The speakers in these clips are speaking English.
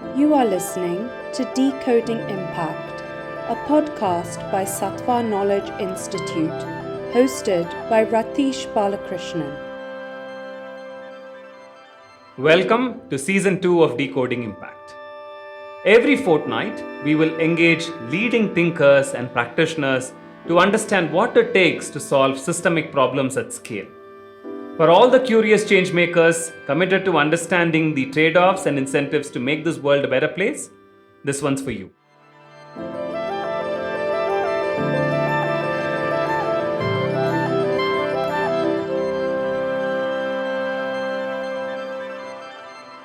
You are listening to Decoding Impact, a podcast by Sattva Knowledge Institute, hosted by Ratish Balakrishnan. Welcome to Season 2 of Decoding Impact. Every fortnight, we will engage leading thinkers and practitioners to understand what it takes to solve systemic problems at scale. For all the curious change makers committed to understanding the trade-offs and incentives to make this world a better place, this one's for you.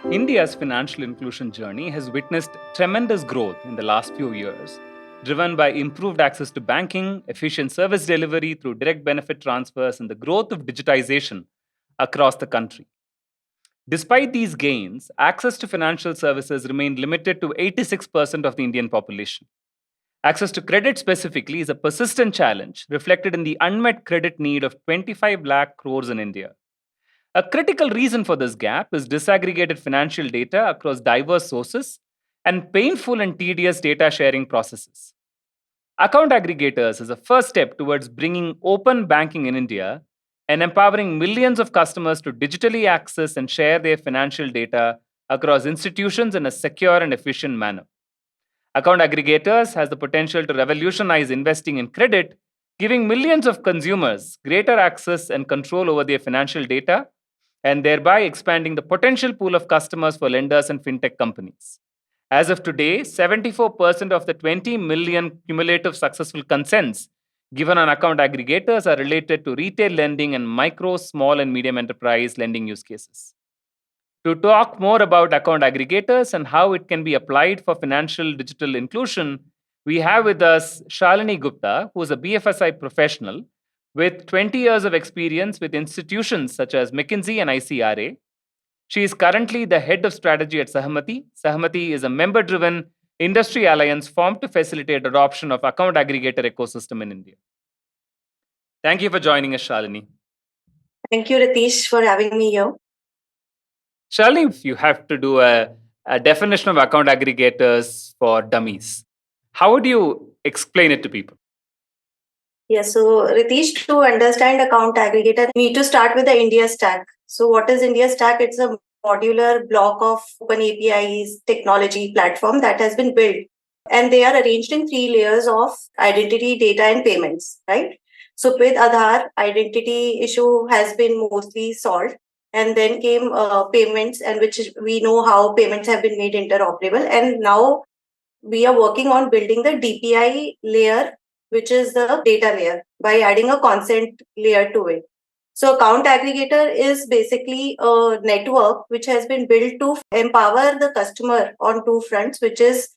India's financial inclusion journey has witnessed tremendous growth in the last few years, driven by improved access to banking, efficient service delivery through direct benefit transfers, and the growth of digitization across the country. Despite these gains, access to financial services remained limited to 86% of the Indian population. Access to credit specifically is a persistent challenge reflected in the unmet credit need of 25 lakh crores in India. A critical reason for this gap is disaggregated financial data across diverse sources and painful and tedious data sharing processes. Account aggregators is a first step towards bringing open banking in India and empowering millions of customers to digitally access and share their financial data across institutions in a secure and efficient manner. Account aggregators has the potential to revolutionize investing in credit, giving millions of consumers greater access and control over their financial data and thereby expanding the potential pool of customers for lenders and fintech companies. As of today, 74% of the 20 million cumulative successful consents given on account aggregators are related to retail lending and micro, small, and medium enterprise lending use cases. To talk more about account aggregators and how it can be applied for financial digital inclusion, we have with us Shalini Gupta, who is a BFSI professional with 20 years of experience with institutions such as McKinsey and ICRA. She is currently the head of strategy at Sahamati. Sahamati is a member driven industry alliance formed to facilitate adoption of account aggregator ecosystem in India. Thank you for joining us, Shalini. Thank you, Ratish, for having me here. Shalini, if you have to do a definition of account aggregators for dummies, how would you explain it to people? Yes, so Ratish, to understand account aggregator, we need to start with the India stack. So what is India stack? It's a modular block of open APIs technology platform that has been built. And they are arranged in 3 layers of identity, data, and payments, right? So with Aadhaar, identity issue has been mostly solved. And then came payments, and which we know how payments have been made interoperable. And now we are working on building the DPI layer, which is the data layer, by adding a consent layer to it. So account aggregator is basically a network which has been built to empower the customer on 2 fronts, which is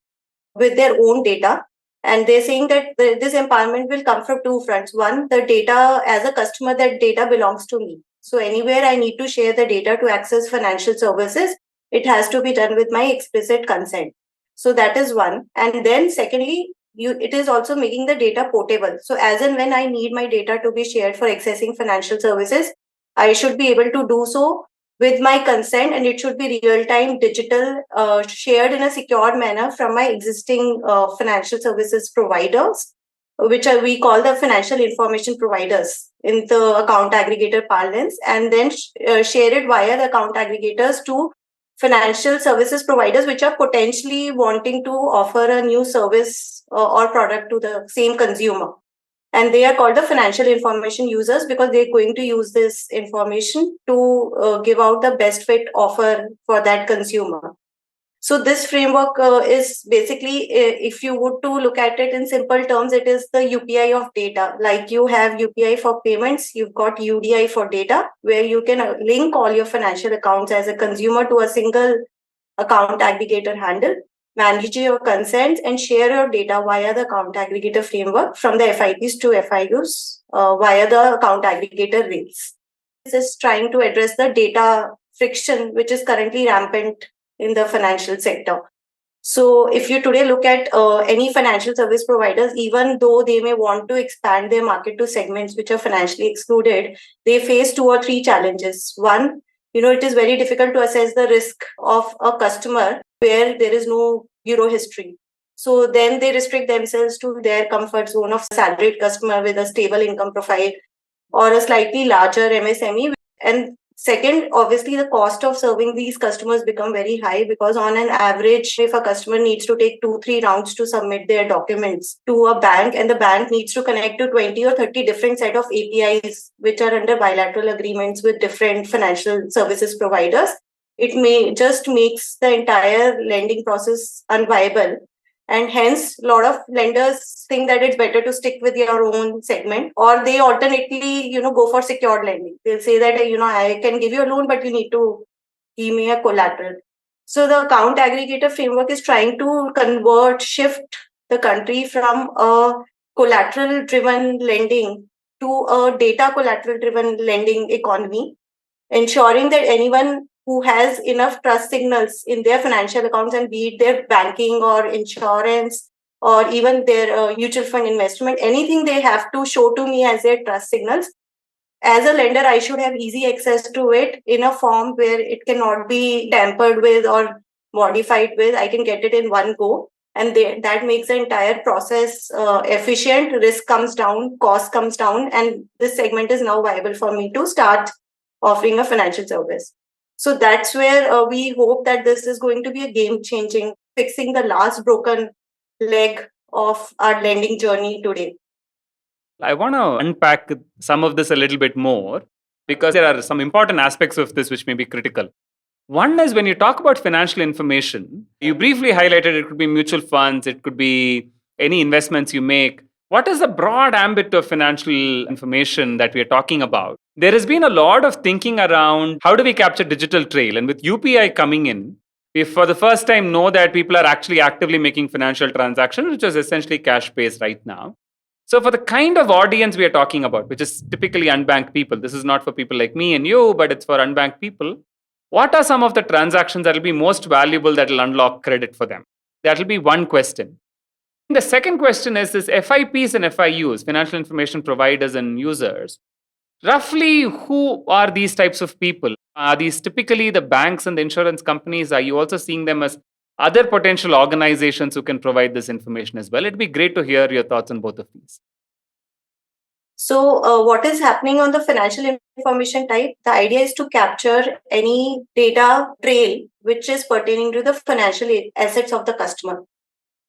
with their own data. And they're saying that this empowerment will come from 2 fronts. One, the data as a customer, that data belongs to me. So anywhere I need to share the data to access financial services, it has to be done with my explicit consent. So that is one. And then secondly, it is also making the data portable. So as and when I need my data to be shared for accessing financial services, I should be able to do so with my consent, and it should be real-time digital, shared in a secured manner from my existing financial services providers, which we call the financial information providers in the account aggregator parlance, and then share it via the account aggregators to financial services providers which are potentially wanting to offer a new service or product to the same consumer. And they are called the financial information users because they're going to use this information to give out the best fit offer for that consumer. So this framework is basically, if you would to look at it in simple terms, it is the UPI of data. Like you have UPI for payments, you've got UDI for data, where you can link all your financial accounts as a consumer to a single account aggregator handle, manage your consents, and share your data via the account aggregator framework from the FIPs to FIUs via the account aggregator rails. This is trying to address the data friction, which is currently rampant in the financial sector. So if you today look at any financial service providers, even though they may want to expand their market to segments which are financially excluded, they face 2 or 3 challenges. One, it is very difficult to assess the risk of a customer where there is no bureau history. So then they restrict themselves to their comfort zone of salaried customer with a stable income profile or a slightly larger MSME. And second, obviously, the cost of serving these customers become very high because on an average, if a customer needs to take 2-3 rounds to submit their documents to a bank, and the bank needs to connect to 20 or 30 different set of APIs, which are under bilateral agreements with different financial services providers, it may just makes the entire lending process unviable. And hence, a lot of lenders think that it's better to stick with your own segment, or they alternately, go for secured lending. They'll say that, I can give you a loan, but you need to give me a collateral. So the account aggregator framework is trying to shift the country from a collateral-driven lending to a data collateral-driven lending economy, ensuring that anyone who has enough trust signals in their financial accounts, and be it their banking or insurance or even their mutual fund investment, anything they have to show to me as their trust signals. As a lender, I should have easy access to it in a form where it cannot be tampered with or modified with. I can get it in one go. And that makes the entire process efficient. Risk comes down, cost comes down, and this segment is now viable for me to start offering a financial service. So that's where we hope that this is going to be a game-changing, fixing the last broken leg of our lending journey today. I want to unpack some of this a little bit more because there are some important aspects of this which may be critical. One is when you talk about financial information, you briefly highlighted it could be mutual funds, it could be any investments you make. What is the broad ambit of financial information that we are talking about? There has been a lot of thinking around how do we capture digital trail, and with UPI coming in, we for the first time know that people are actually actively making financial transactions, which is essentially cash based right now. So, for the kind of audience we are talking about, which is typically unbanked people, this is not for people like me and you, but it's for unbanked people. What are some of the transactions that will be most valuable that will unlock credit for them? That will be one question. The second question is this FIPs and FIUs, financial information providers and users. Roughly, who are these types of people? Are these typically the banks and the insurance companies? Are you also seeing them as other potential organizations who can provide this information as well? It'd be great to hear your thoughts on both of these. So what is happening on the financial information type? The idea is to capture any data trail which is pertaining to the financial assets of the customer.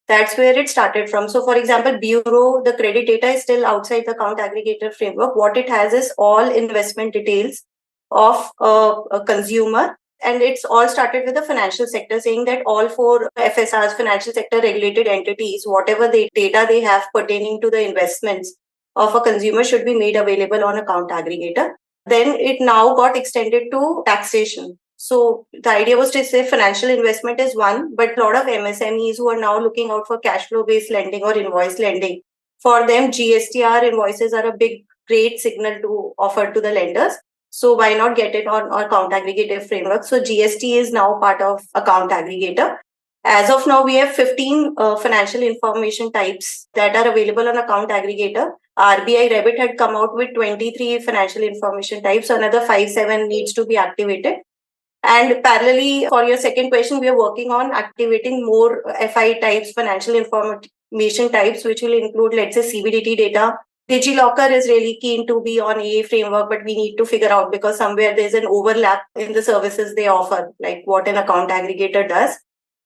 That's where it started from. So for example, bureau, the credit data is still outside the account aggregator framework. What it has is all investment details of a consumer. And it's all started with the financial sector, saying that all 4 FSRs, financial sector regulated entities, whatever data they have pertaining to the investments of a consumer should be made available on account aggregator. Then it now got extended to taxation. So the idea was to say financial investment is one, but a lot of MSMEs who are now looking out for cash flow based lending or invoice lending, for them GSTR invoices are a great signal to offer to the lenders. So why not get it on account aggregator framework? So GST is now part of account aggregator. As of now, we have 15 financial information types that are available on account aggregator. RBI Revit had come out with 23 financial information types. So another 5-7 needs to be activated. And parallelly, for your second question, we are working on activating more FI types, financial information types, which will include, let's say, CBDT data. DigiLocker is really keen to be on AA framework, but we need to figure out because somewhere there's an overlap in the services they offer, like what an account aggregator does.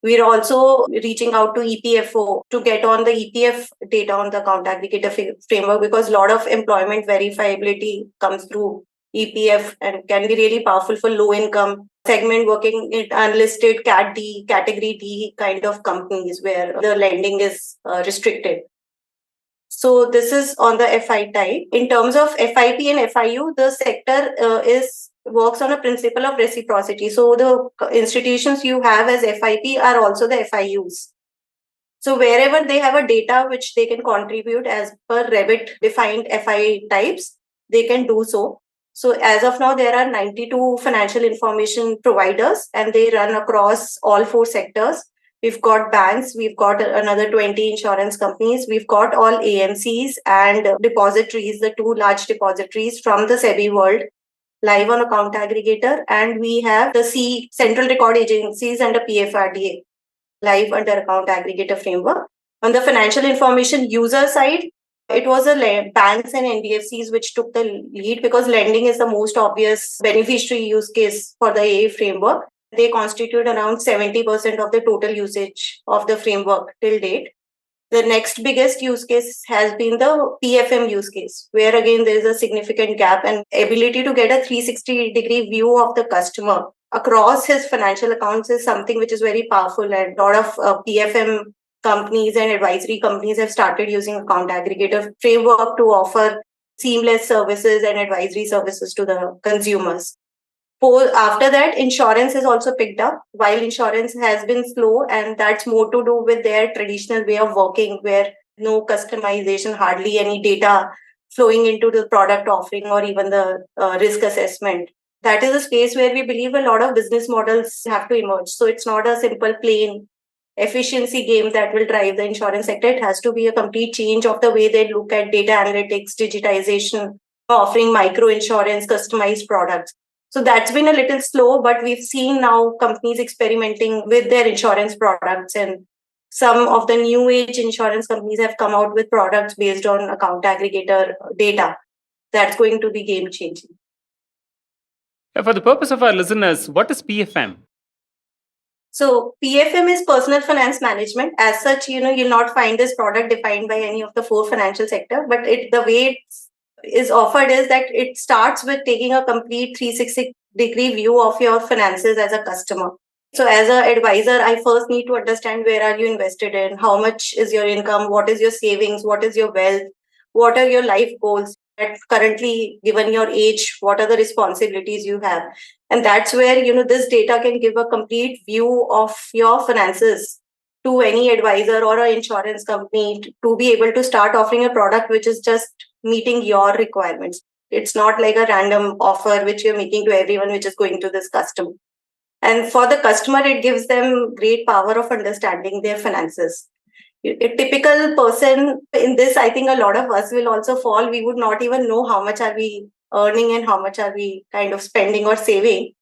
We're also reaching out to EPFO to get on the EPF data on the account aggregator framework because a lot of employment verifiability comes through EPF and can be really powerful for low income segment working in unlisted Cat D, category D kind of companies where the lending is restricted. So this is on the FI type. In terms of FIP and FIU, the sector works on a principle of reciprocity. So the institutions you have as FIP are also the FIUs. So wherever they have a data which they can contribute as per Revit defined FI types, they can do so. So as of now, there are 92 financial information providers and they run across all 4 sectors. We've got banks, we've got another 20 insurance companies, we've got all AMCs and depositories, the 2 large depositories from the SEBI world live on account aggregator. And we have the Central Record Agencies and a PFRDA. live under account aggregator framework. On the financial information user side, it was banks and NBFCs which took the lead because lending is the most obvious beneficiary use case for the AA framework. They constitute around 70% of the total usage of the framework till date. The next biggest use case has been the PFM use case, where again there is a significant gap and ability to get a 360-degree view of the customer across his financial accounts is something which is very powerful. And a lot of PFM companies and advisory companies have started using account aggregator framework to offer seamless services and advisory services to the consumers. After that, insurance has also picked up, while insurance has been slow, and that's more to do with their traditional way of working, where no customization, hardly any data flowing into the product offering or even the risk assessment. That is a space where we believe a lot of business models have to emerge. So it's not a simple plain efficiency game that will drive the insurance sector. It has to be a complete change of the way they look at data analytics, digitization, offering micro insurance, customized products. So that's been a little slow, but we've seen now companies experimenting with their insurance products, and some of the new age insurance companies have come out with products based on account aggregator data. That's going to be game changing. For the purpose of our listeners, what is PFM? So PFM is personal finance management. As such, you'll not find this product defined by any of the four financial sector, but the way it's is offered is that it starts with taking a complete 360-degree view of your finances as a customer. So as an advisor, I first need to understand where are you invested in, how much is your income, what is your savings, what is your wealth, what are your life goals, and currently, given your age, what are the responsibilities you have. And that's where, this data can give a complete view of your finances to any advisor or an insurance company to be able to start offering a product which is just meeting your requirements. It's not like a random offer which you're making to everyone, which is going to this customer. And for the customer, it gives them great power of understanding their finances. A typical person in this, I think a lot of us will also fall. We would not even know how much are we earning and how much are we kind of spending or saving.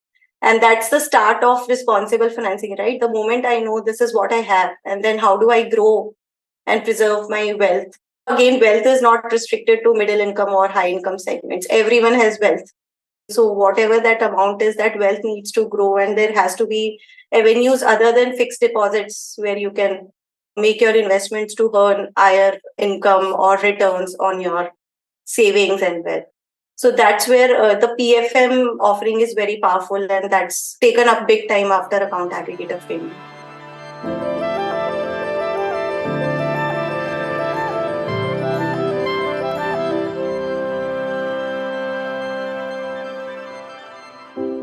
And that's the start of responsible financing, right? The moment I know this is what I have, and then how do I grow and preserve my wealth? Again, wealth is not restricted to middle income or high income segments. Everyone has wealth. So whatever that amount is, that wealth needs to grow, and there has to be avenues other than fixed deposits where you can make your investments to earn higher income or returns on your savings and wealth. So that's where the PFM offering is very powerful, and that's taken up big time after account aggregator framework.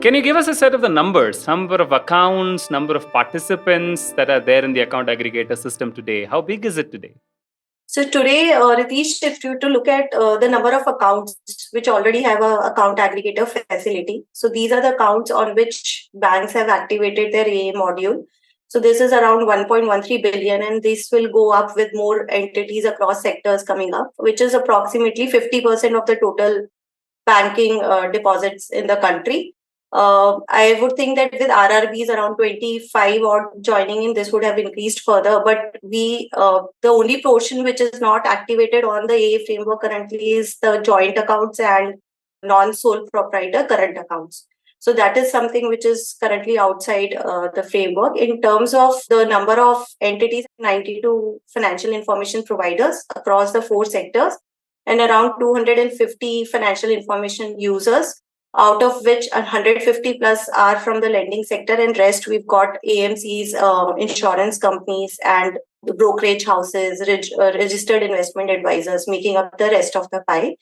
Can you give us a set of the numbers, number of accounts, number of participants that are there in the account aggregator system today? How big is it today? So today, Ritesh, if you to look at the number of accounts which already have an account aggregator facility. So these are the accounts on which banks have activated their AA module. So this is around 1.13 billion, and this will go up with more entities across sectors coming up, which is approximately 50% of the total banking deposits in the country. I would think that with RRBs around 25 or joining in, this would have increased further. But the only portion which is not activated on the AA framework currently is the joint accounts and non-sole proprietor current accounts. So that is something which is currently outside the framework. In terms of the number of entities, 92 financial information providers across the four sectors, and around 250 financial information users, out of which 150 plus are from the lending sector, and rest we've got AMCs, insurance companies, and brokerage houses, registered investment advisors making up the rest of the pie.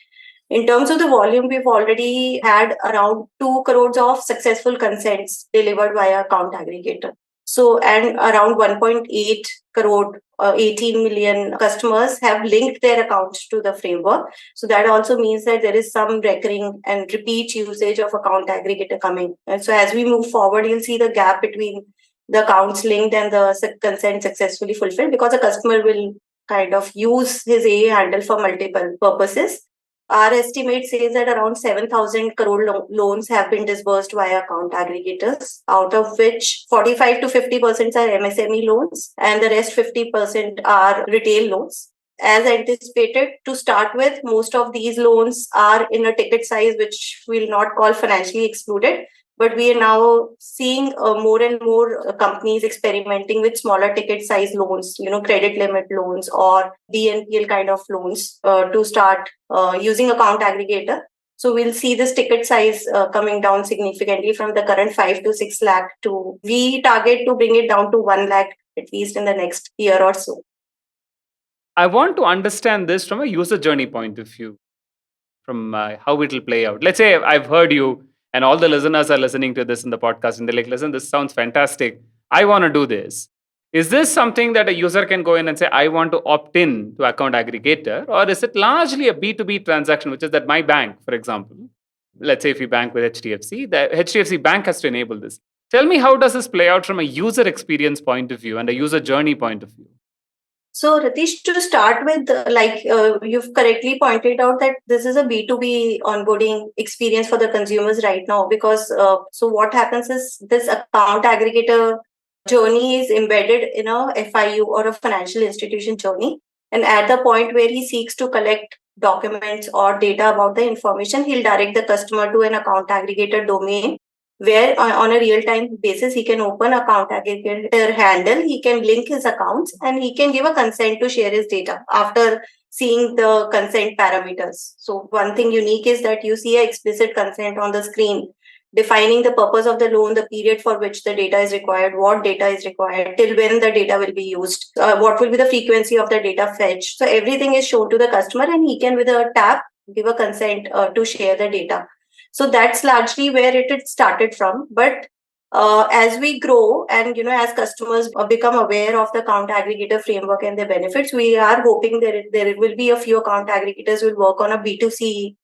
In terms of the volume, we've already had around 2 crores of successful consents delivered via account aggregator. So, and around 1.8 crore, 18 million customers have linked their accounts to the framework. So that also means that there is some recurring and repeat usage of account aggregator coming. And so as we move forward, you'll see the gap between the accounts linked and the consent successfully fulfilled, because a customer will kind of use his AA handle for multiple purposes. Our estimate says that around 7,000 crore loans have been disbursed via account aggregators, out of which 45 to 50% are MSME loans and the rest 50% are retail loans. As anticipated, to start with, most of these loans are in a ticket size which we'll not call financially excluded, but we are now seeing more and more companies experimenting with smaller ticket size loans, credit limit loans or BNPL kind of loans to start using account aggregator. So we'll see this ticket size coming down significantly from the current 5 to 6 lakh to we target to bring it down to 1 lakh at least in the next year or so. I want to understand this from a user journey point of view, from how it will play out. Let's say I've heard you and all the listeners are listening to this in the podcast and they're like, listen, this sounds fantastic. I want to do this. Is this something that a user can go in and say, I want to opt in to account aggregator? Or is it largely a B2B transaction, which is that my bank, for example, let's say if you bank with HDFC, the HDFC bank has to enable this. Tell me, how does this play out from a user experience point of view and a user journey point of view? So, Ratish, to start with, you've correctly pointed out that this is a B2B onboarding experience for the consumers right now, because so what happens is this account aggregator journey is embedded in a FIU or a financial institution journey. And at the point where he seeks to collect documents or data about the information, he'll direct the customer to an account aggregator domain where on a real-time basis, he can open account aggregator handle, he can link his accounts, and he can give a consent to share his data after seeing the consent parameters. So one thing unique is that you see an explicit consent on the screen defining the purpose of the loan, the period for which the data is required, what data is required, till when the data will be used, what will be the frequency of the data fetch. So everything is shown to the customer and he can with a tap give a consent to share the data. So that's largely where it started from. But as we grow and as customers become aware of the account aggregator framework and their benefits, we are hoping that there will be a few account aggregators will work on a B2C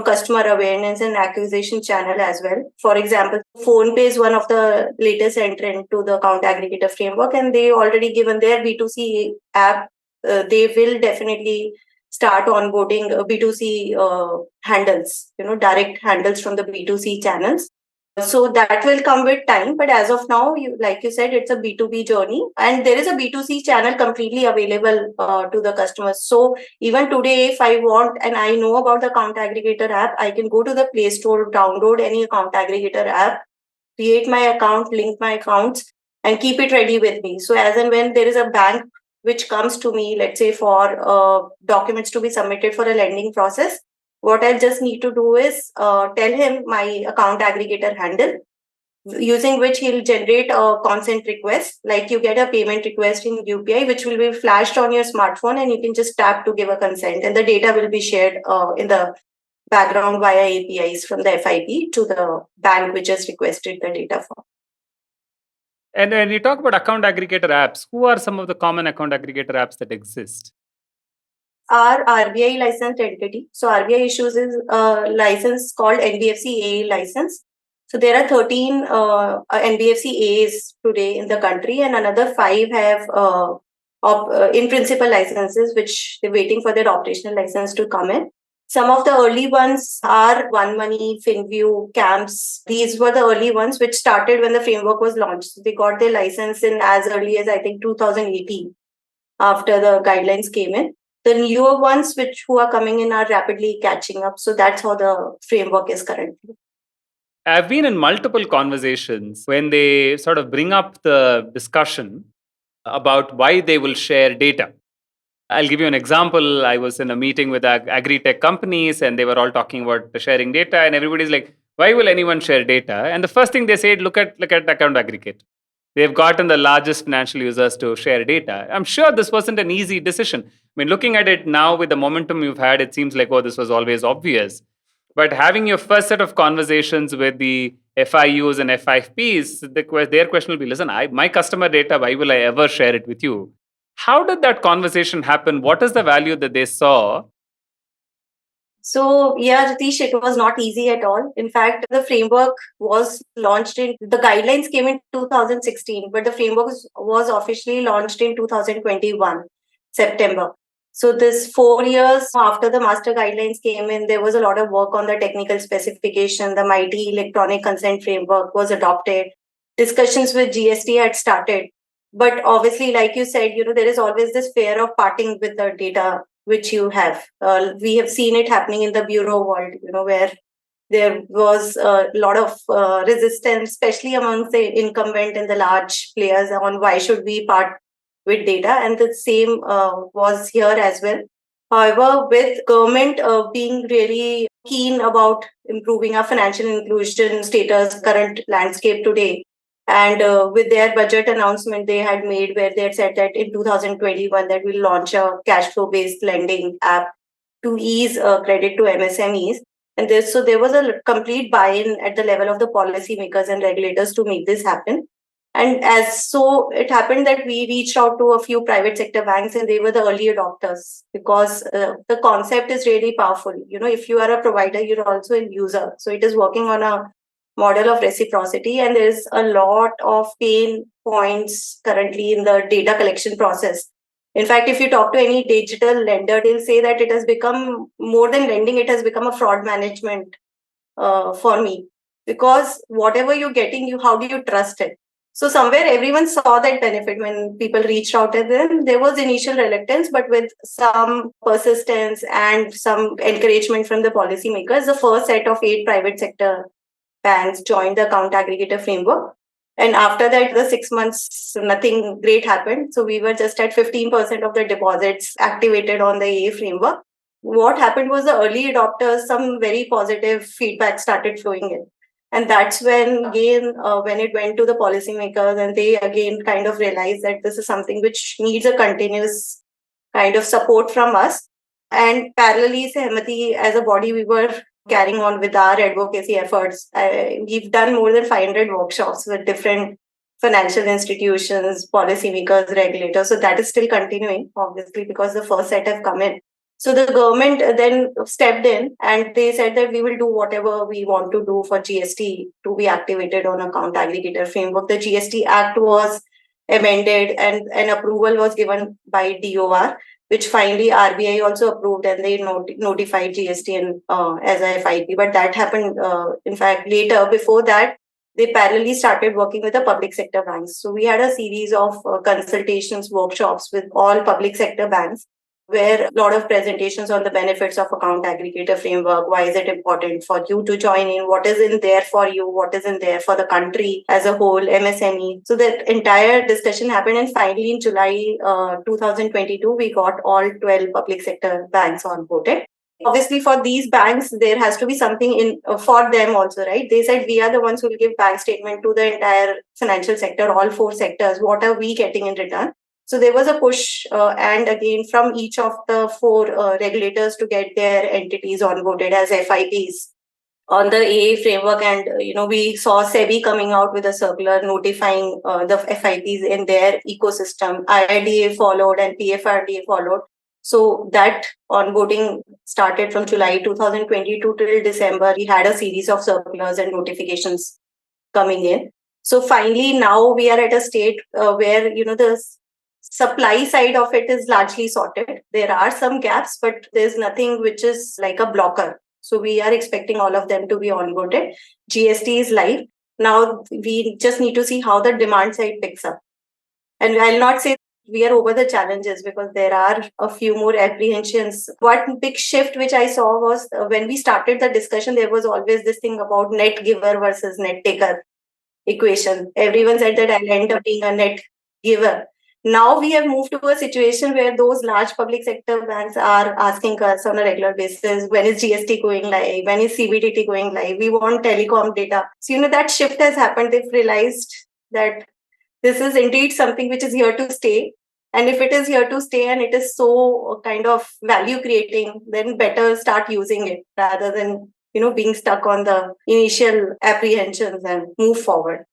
customer awareness and acquisition channel as well. For example, PhonePe is one of the latest entrant to the account aggregator framework, and they already given their B2C app. They will definitely start onboarding B2C handles, direct handles from the B2C channels. So that will come with time. But as of now, like you said, it's a B2B journey and there is a B2C channel completely available to the customers. So even today, if I want and I know about the account aggregator app, I can go to the Play Store, download any account aggregator app, create my account, link my accounts and keep it ready with me. So as and when there is a bank which comes to me, let's say for documents to be submitted for a lending process, what I just need to do is tell him my account aggregator handle, using which he'll generate a consent request. Like you get a payment request in UPI, which will be flashed on your smartphone and you can just tap to give a consent and the data will be shared in the background via APIs from the FIP to the bank which has requested the data for. And when you talk about account aggregator apps, who are some of the common account aggregator apps that exist? Our RBI licensed entity. So RBI issues is a license called NBFC AA license. So there are 13 NBFC As today in the country, and another 5 have in principle licenses, which they're waiting for their operational license to come in. Some of the early ones are One Money, FinView, CAMPS. These were the early ones which started when the framework was launched. So they got their license in as early as I think 2018 after the guidelines came in. The newer ones who are coming in are rapidly catching up. So that's how the framework is currently. I've been in multiple conversations when they sort of bring up the discussion about why they will share data. I'll give you an example. I was in a meeting with agri-tech companies and they were all talking about sharing data and everybody's like, why will anyone share data? And the first thing they said, look at account aggregate. They've gotten the largest financial users to share data. I'm sure this wasn't an easy decision. I mean, looking at it now with the momentum you've had, it seems like, oh, this was always obvious. But having your first set of conversations with the FIUs and FIPs, their question will be, listen, my customer data, why will I ever share it with you? How did that conversation happen? What is the value that they saw? So, yeah, Ratish, it was not easy at all. In fact, the framework was launched the guidelines came in 2016, but the framework was officially launched in 2021, September. So this 4 years after the master guidelines came in, there was a lot of work on the technical specification. The mighty electronic consent framework was adopted. Discussions with GST had started. But obviously, like you said, there is always this fear of parting with the data which you have. We have seen it happening in the bureau world, where there was a lot of resistance, especially amongst the incumbent and the large players on why should we part with data. And the same was here as well. However, with government being really keen about improving our financial inclusion status, current landscape today, and with their budget announcement they had made where they had said that in 2021 that we'll launch a cash flow based lending app to ease credit to MSMEs. And so there was a complete buy-in at the level of the policymakers and regulators to make this happen. And as so it happened that we reached out to a few private sector banks and they were the early adopters because the concept is really powerful. If you are a provider, you're also a user. So it is working on a model of reciprocity, and there's a lot of pain points currently in the data collection process. In fact, if you talk to any digital lender, they'll say that it has become more than lending, it has become a fraud management for me. Because whatever you're getting, how do you trust it? So somewhere everyone saw that benefit when people reached out to them. There was initial reluctance, but with some persistence and some encouragement from the policymakers, the first set of 8 private sector banks joined the account aggregator framework. And after that, the 6 months, nothing great happened. So we were just at 15% of the deposits activated on the AA framework. What happened was the early adopters, some very positive feedback started flowing in. And that's when, again, when it went to the policymakers and they again kind of realized that this is something which needs a continuous kind of support from us. And parallelly, Sahamati, as a body, we were carrying on with our advocacy efforts. We've done more than 500 workshops with different financial institutions, policymakers, regulators. So that is still continuing, obviously, because the first set have come in. So the government then stepped in and they said that we will do whatever we want to do for GST to be activated on account aggregator framework. The GST Act was amended and an approval was given by DOR, which finally RBI also approved and they notified GST as a FIP. But that happened, in fact, later. Before that, they parallelly started working with the public sector banks. So we had a series of consultations, workshops with all public sector banks, where a lot of presentations on the benefits of account aggregator framework. Why is it important for you to join in? What is in there for you? What is in there for the country as a whole, MSME? So that entire discussion happened. And finally, in July 2022, we got all 12 public sector banks onboarded. Obviously, for these banks, there has to be something in for them also, right? They said we are the ones who will give bank statement to the entire financial sector, all 4 sectors. What are we getting in return? So there was a push, and again, from each of the 4 regulators to get their entities onboarded as FIPs on the AA framework. And, we saw SEBI coming out with a circular notifying the FIPs in their ecosystem. IRDA followed and PFRDA followed. So that onboarding started from July 2022 till December. We had a series of circulars and notifications coming in. So finally, now we are at a state where, the supply side of it is largely sorted. There are some gaps, but there's nothing which is like a blocker. So we are expecting all of them to be onboarded. GST is live. Now we just need to see how the demand side picks up. And I'll not say we are over the challenges because there are a few more apprehensions. One big shift which I saw was when we started the discussion, there was always this thing about net giver versus net taker equation. Everyone said that I'll end up being a net giver. Now we have moved to a situation where those large public sector banks are asking us on a regular basis, when is GST going live? When is CBDT going live? We want telecom data. So, that shift has happened. They've realized that this is indeed something which is here to stay. And if it is here to stay and it is so kind of value creating, then better start using it rather than, being stuck on the initial apprehensions and move forward.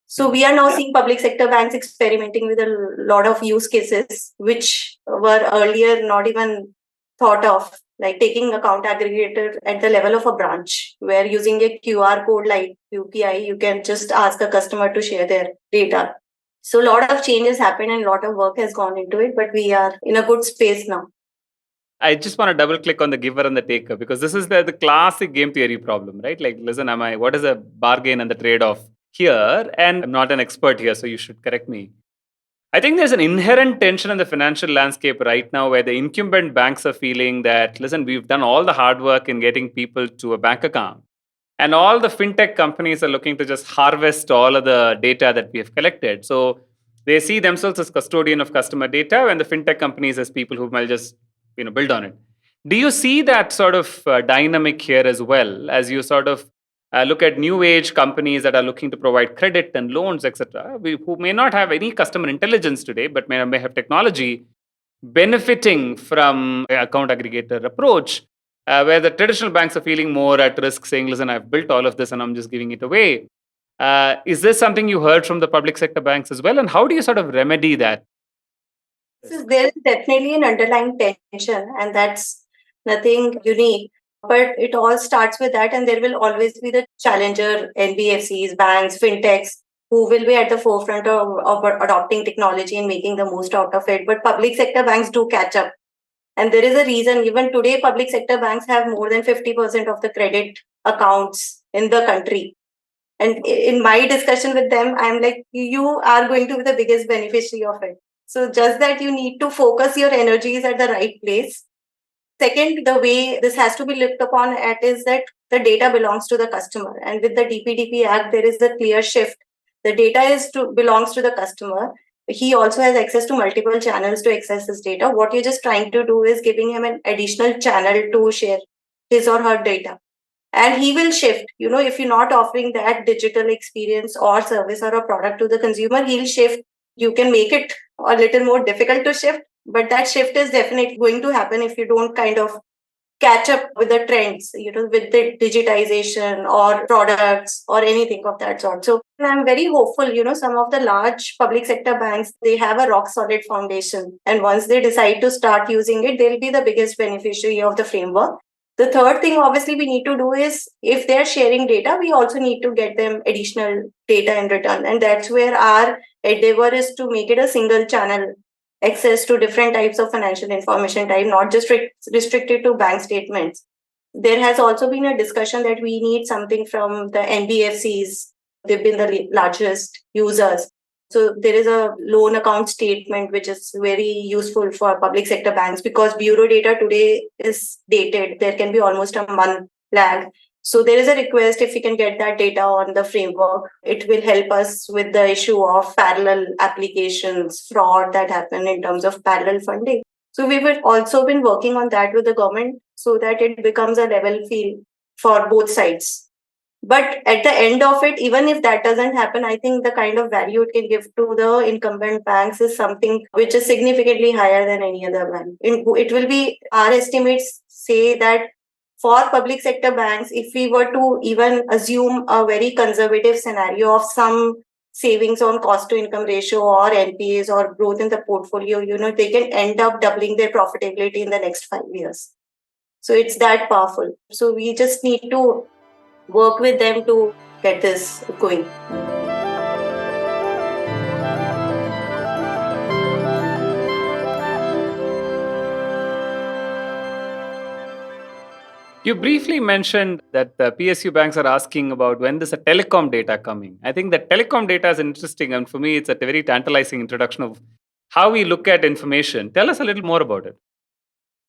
So we are now seeing public sector banks experimenting with a lot of use cases, which were earlier not even thought of, like taking account aggregator at the level of a branch, where using a QR code like UPI, you can just ask a customer to share their data. So a lot of changes happened and a lot of work has gone into it, but we are in a good space now. I just want to double click on the giver and the taker, because this is the classic game theory problem, right? Like, listen, what is a bargain and the trade-off here? And I'm not an expert here, so you should correct me. I think there's an inherent tension in the financial landscape right now where the incumbent banks are feeling that, listen, we've done all the hard work in getting people to a bank account. And all the fintech companies are looking to just harvest all of the data that we have collected. So they see themselves as custodian of customer data, and the fintech companies as people who might just build on it. Do you see that sort of dynamic here as well, as you sort of look at new age companies that are looking to provide credit and loans, etc., who may not have any customer intelligence today, but may have technology benefiting from an account aggregator approach, where the traditional banks are feeling more at risk, saying, listen, I've built all of this and I'm just giving it away. Is this something you heard from the public sector banks as well? And how do you sort of remedy that? So there is definitely an underlying tension, and that's nothing unique. But it all starts with that, and there will always be the challenger NBFCs, banks, fintechs, who will be at the forefront of adopting technology and making the most out of it. But public sector banks do catch up. And there is a reason, even today, public sector banks have more than 50% of the credit accounts in the country. And in my discussion with them, I'm like, you are going to be the biggest beneficiary of it. So just that you need to focus your energies at the right place. Second, the way this has to be looked upon at is that the data belongs to the customer. And with the DPDP Act, there is a clear shift. The data belongs to the customer. He also has access to multiple channels to access his data. What you're just trying to do is giving him an additional channel to share his or her data. And he will shift. If you're not offering that digital experience or service or a product to the consumer, he'll shift. You can make it a little more difficult to shift, but that shift is definitely going to happen if you don't kind of catch up with the trends, with the digitization or products or anything of that sort. So I'm very hopeful, some of the large public sector banks, they have a rock solid foundation. And once they decide to start using it, they'll be the biggest beneficiary of the framework. The third thing, obviously, we need to do is, if they're sharing data, we also need to get them additional data in return. And that's where our endeavor is to make it a single channel access to different types of financial information type, not just restricted to bank statements. There has also been a discussion that we need something from the NBFCs. They've been the largest users. So there is a loan account statement, which is very useful for public sector banks, because bureau data today is dated. There can be almost a month lag. So there is a request, if we can get that data on the framework, it will help us with the issue of parallel applications, fraud that happen in terms of parallel funding. So we've also been working on that with the government so that it becomes a level field for both sides. But at the end of it, even if that doesn't happen, I think the kind of value it can give to the incumbent banks is something which is significantly higher than any other bank. It will be, our estimates say that for public sector banks, if we were to even assume a very conservative scenario of some savings on cost to income ratio or NPAs or growth in the portfolio, they can end up doubling their profitability in the next 5 years. So it's that powerful. So we just need to work with them to get this going. You briefly mentioned that the PSU banks are asking about when there's a telecom data coming. I think that telecom data is interesting, and for me, it's a very tantalizing introduction of how we look at information. Tell us a little more about it.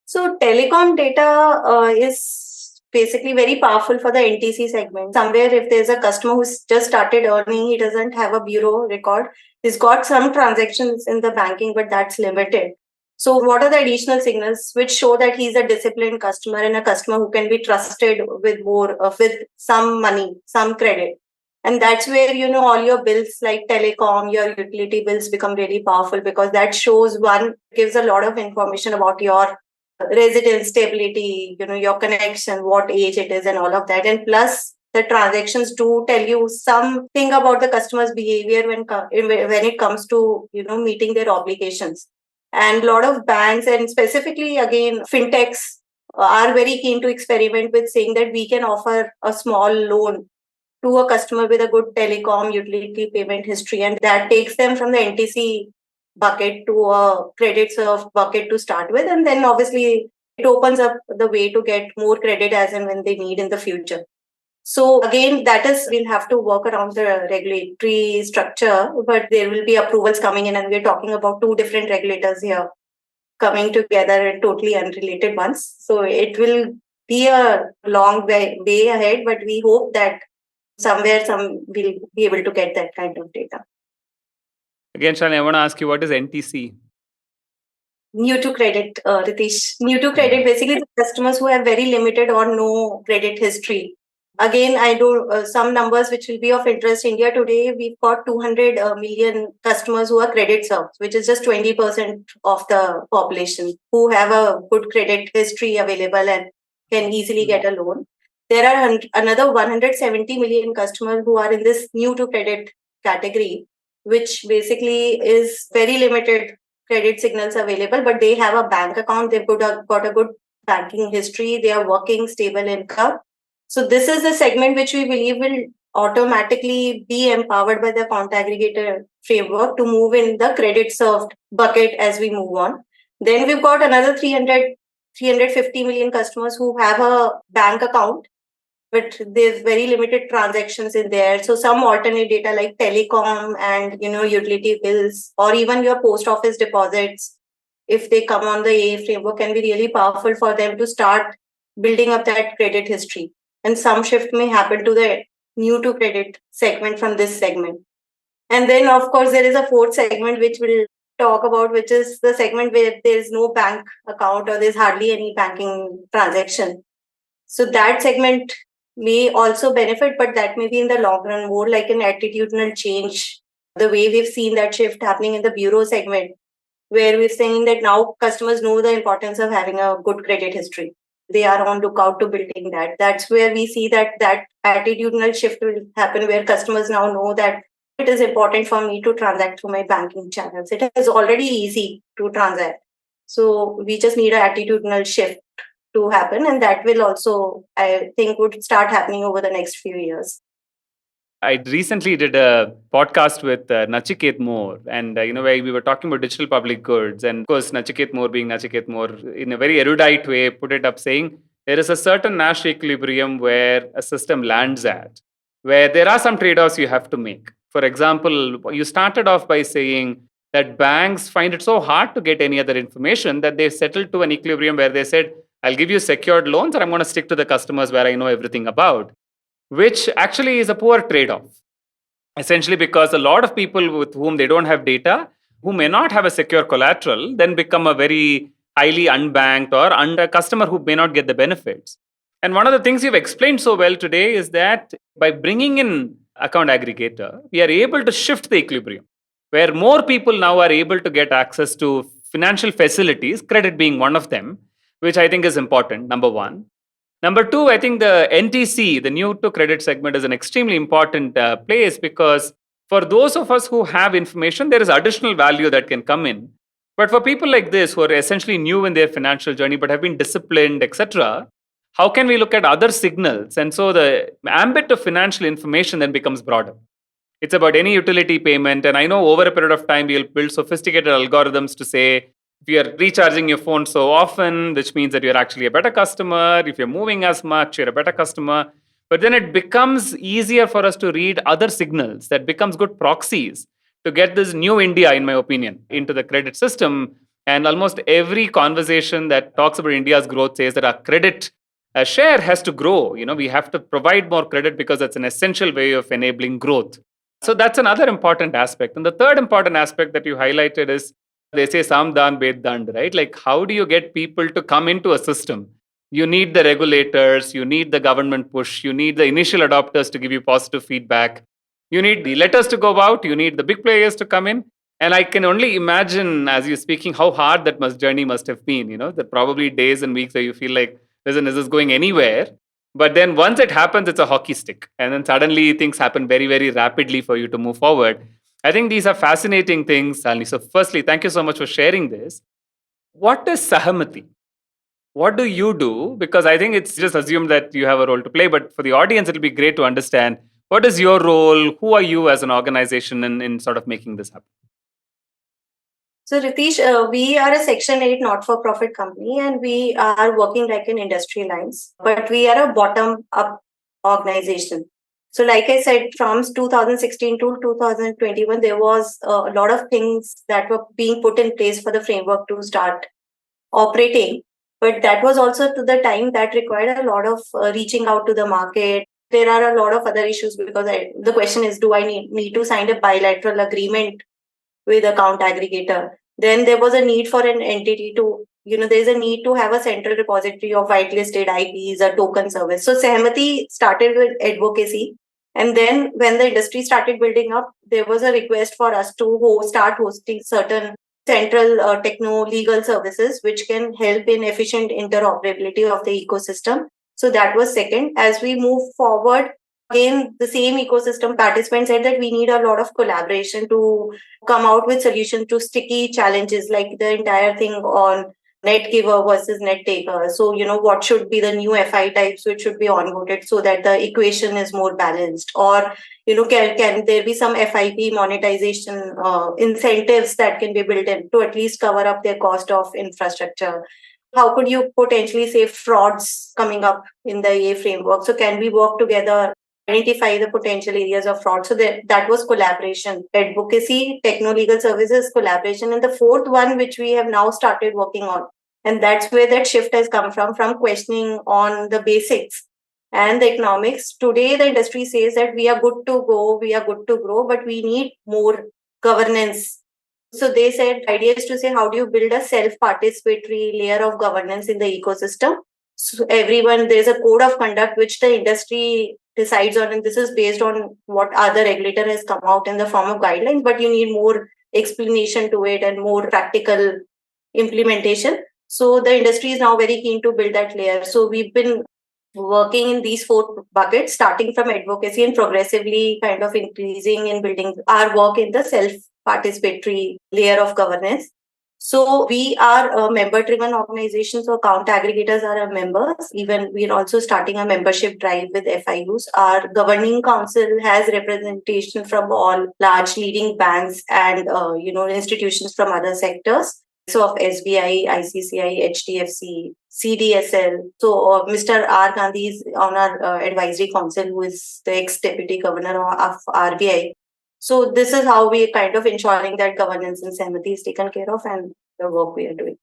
So telecom data is basically very powerful for the NTC segment. Somewhere, if there's a customer who's just started earning, he doesn't have a bureau record. He's got some transactions in the banking, but that's limited. So what are the additional signals which show that he's a disciplined customer and a customer who can be trusted with more, with some money, some credit? And that's where, all your bills like telecom, your utility bills become really powerful, because that shows, one, gives a lot of information about your residence stability, your connection, what age it is and all of that. And plus, the transactions do tell you something about the customer's behavior when it comes to, meeting their obligations. And a lot of banks, and specifically, again, fintechs, are very keen to experiment with saying that we can offer a small loan to a customer with a good telecom utility payment history. And that takes them from the NTC bucket to a credit serve bucket to start with. And then obviously it opens up the way to get more credit as and when they need in the future. So again, that is, we'll have to work around the regulatory structure, but there will be approvals coming in, and we're talking about two different regulators here coming together and totally unrelated ones. So it will be a long way ahead, but we hope that somewhere we'll be able to get that kind of data. Again, Shalini, I want to ask you, what is NTC? New to credit, Ritesh. New to credit, basically the customers who have very limited or no credit history. Again, I do some numbers which will be of interest. India today, we've got 200 million customers who are credit served, which is just 20% of the population who have a good credit history available and can easily get a loan. There are another 170 million customers who are in this new to credit category, which basically is very limited credit signals available, but they have a bank account, they've got a good banking history, they are working, stable income. So this is the segment which we believe will automatically be empowered by the account aggregator framework to move in the credit served bucket as we move on. Then we've got another 350 million customers who have a bank account, but there's very limited transactions in there. So some alternate data like telecom and utility bills, or even your post office deposits, if they come on the AA framework, can be really powerful for them to start building up that credit history. And some shift may happen to the new to credit segment from this segment. And then, of course, there is a fourth segment which we'll talk about, which is the segment where there's no bank account or there's hardly any banking transaction. So that segment may also benefit, but that may be in the long run more like an attitudinal change, the way we've seen that shift happening in the bureau segment, where we're saying that now customers know the importance of having a good credit history. They are on lookout to building that. That's where we see that attitudinal shift will happen, where customers now know that it is important for me to transact through my banking channels. It is already easy to transact. So we just need an attitudinal shift to happen, and that will also, I think, would start happening over the next few years. I recently did a podcast with Nachiket Moore, and where we were talking about digital public goods. And of course, Nachiket Moore, in a very erudite way, put it up saying there is a certain Nash equilibrium where a system lands at, where there are some trade-offs you have to make. For example, you started off by saying that banks find it so hard to get any other information that they've settled to an equilibrium where they said, I'll give you secured loans, and I'm going to stick to the customers where I know everything about, which actually is a poor trade-off. Essentially, because a lot of people with whom they don't have data, who may not have a secure collateral, then become a very highly unbanked or a customer who may not get the benefits. And one of the things you've explained so well today is that by bringing in account aggregator, we are able to shift the equilibrium, where more people now are able to get access to financial facilities, credit being one of them, which I think is important, number one. Number two, I think the NTC, the new to credit segment, is an extremely important place, because for those of us who have information, there is additional value that can come in. But for people like this who are essentially new in their financial journey but have been disciplined, etc., how can we look at other signals? And so the ambit of financial information then becomes broader. It's about any utility payment. And I know over a period of time, we'll build sophisticated algorithms to say, if you're recharging your phone so often, which means that you're actually a better customer. If you're moving as much, you're a better customer. But then it becomes easier for us to read other signals that becomes good proxies to get this new India, in my opinion, into the credit system. And almost every conversation that talks about India's growth says that our credit share has to grow. We have to provide more credit because that's an essential way of enabling growth. So that's another important aspect. And the third important aspect that you highlighted is, they say Sam Dan Ved Dand, right? Like, how do you get people to come into a system? You need the regulators, you need the government push, you need the initial adopters to give you positive feedback. You need the letters to go out, you need the big players to come in. And I can only imagine, as you're speaking, how hard that journey must have been. That probably days and weeks where you feel like, listen, is this going anywhere? But then once it happens, it's a hockey stick. And then suddenly things happen very, very rapidly for you to move forward. I think these are fascinating things, Shalini. So firstly, thank you so much for sharing this. What is Sahamati? What do you do? Because I think it's just assumed that you have a role to play. But for the audience, it'll be great to understand, what is your role? Who are you as an organization in sort of making this happen? So Ritesh, we are a Section 8 not-for-profit company and we are working like an industry lines, but we are a bottom-up organization. So like I said, from 2016 to 2021, there was a lot of things that were being put in place for the framework to start operating. But that was also to the time that required a lot of reaching out to the market. There are a lot of other issues because the question is, do I need to sign a bilateral agreement with account aggregator? Then there was a need for an entity to, there's a need to have a central repository of whitelisted IPs, a token service. So Sahamati started with advocacy. And then when the industry started building up, there was a request for us to start hosting certain central techno legal services, which can help in efficient interoperability of the ecosystem. So that was second. As we move forward, again, the same ecosystem participants said that we need a lot of collaboration to come out with solutions to sticky challenges, like the entire thing on net giver versus net taker. So, what should be the new FI types which should be onboarded so that the equation is more balanced? Or, can there be some FIP monetization incentives that can be built in to at least cover up their cost of infrastructure? How could you potentially save frauds coming up in the AA framework? So can we work together, identify the potential areas of fraud? So that was collaboration, advocacy, techno-legal services, collaboration. And the fourth one, which we have now started working on, and that's where that shift has come from questioning on the basics and the economics. Today, the industry says that we are good to go, we are good to grow, but we need more governance. So they said, idea is to say, how do you build a self-participatory layer of governance in the ecosystem? So there's a code of conduct which the industry decides on, and this is based on what other regulator has come out in the form of guidelines, but you need more explanation to it and more practical implementation. So the industry is now very keen to build that layer. So we've been working in these four buckets, starting from advocacy and progressively kind of increasing in building our work in the self-participatory layer of governance. So we are a member-driven organization. So account aggregators are our members. Even we are also starting a membership drive with FIUs. Our governing council has representation from all large leading banks and institutions from other sectors. So of SBI, ICCI, HDFC, CDSL. So Mr. R. Gandhi is on our advisory council, who is the ex-deputy governor of RBI. So this is how we are kind of ensuring that governance in Sahamati is taken care of and the work we are doing.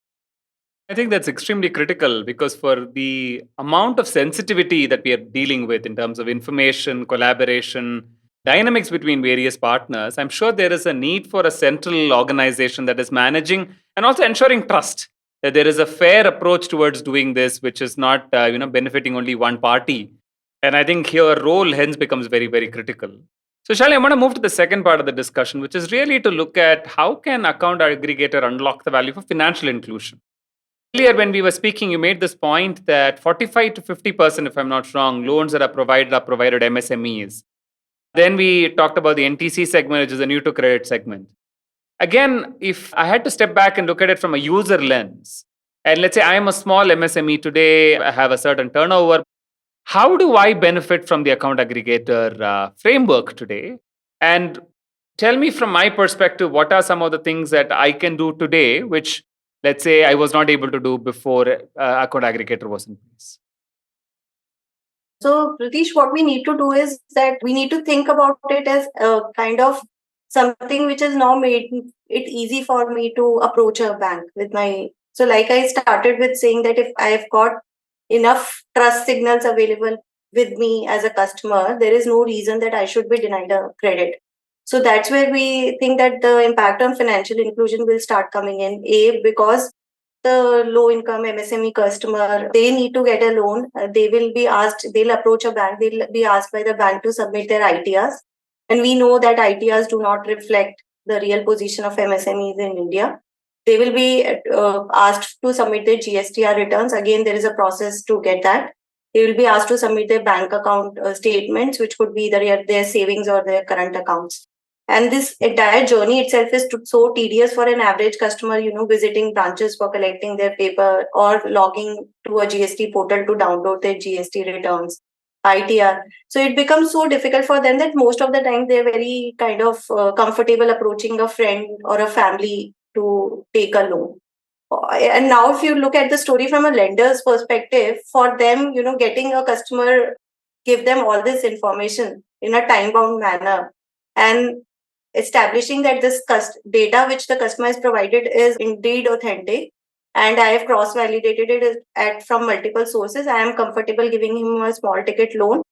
I think that's extremely critical because for the amount of sensitivity that we are dealing with in terms of information, collaboration, dynamics between various partners, I'm sure there is a need for a central organization that is managing and also ensuring trust, that there is a fair approach towards doing this, which is not benefiting only one party. And I think your role hence becomes very, very critical. So Shalini, I want to move to the second part of the discussion, which is really to look at how can account aggregator unlock the value for financial inclusion. Earlier, when we were speaking, you made this point that 45 to 50%, if I'm not wrong, loans that are provided MSMEs. Then we talked about the NTC segment, which is a new to credit segment. Again, if I had to step back and look at it from a user lens, and let's say I am a small MSME today, I have a certain turnover, how do I benefit from the account aggregator framework today? And tell me from my perspective, what are some of the things that I can do today, which let's say I was not able to do before account aggregator was in place? So, Pratish, what we need to do is that we need to think about it as a kind of something which has now made it easy for me to approach a bank with my. So, like I started with saying that if I've got enough trust signals available with me as a customer, there is no reason that I should be denied a credit. So that's where we think that the impact on financial inclusion will start coming in. Because the low income MSME customer, they need to get a loan. They will be asked, they'll approach a bank, they'll be asked by the bank to submit their ITRs. And we know that ITRs do not reflect the real position of MSMEs in India. They will be asked to submit their GSTR returns. Again, there is a process to get that. They will be asked to submit their bank account statements, which could be their savings or their current accounts. And this entire journey itself is so tedious for an average customer, visiting branches for collecting their paper or logging to a GST portal to download their GST returns, ITR. So it becomes so difficult for them that most of the time they're very kind of comfortable approaching a friend or a family to take a loan. And now if you look at the story from a lender's perspective, for them, getting a customer, give them all this information in a time-bound manner and establishing that this data which the customer has provided is indeed authentic, and I have cross-validated it from multiple sources, I am comfortable giving him a small ticket loan.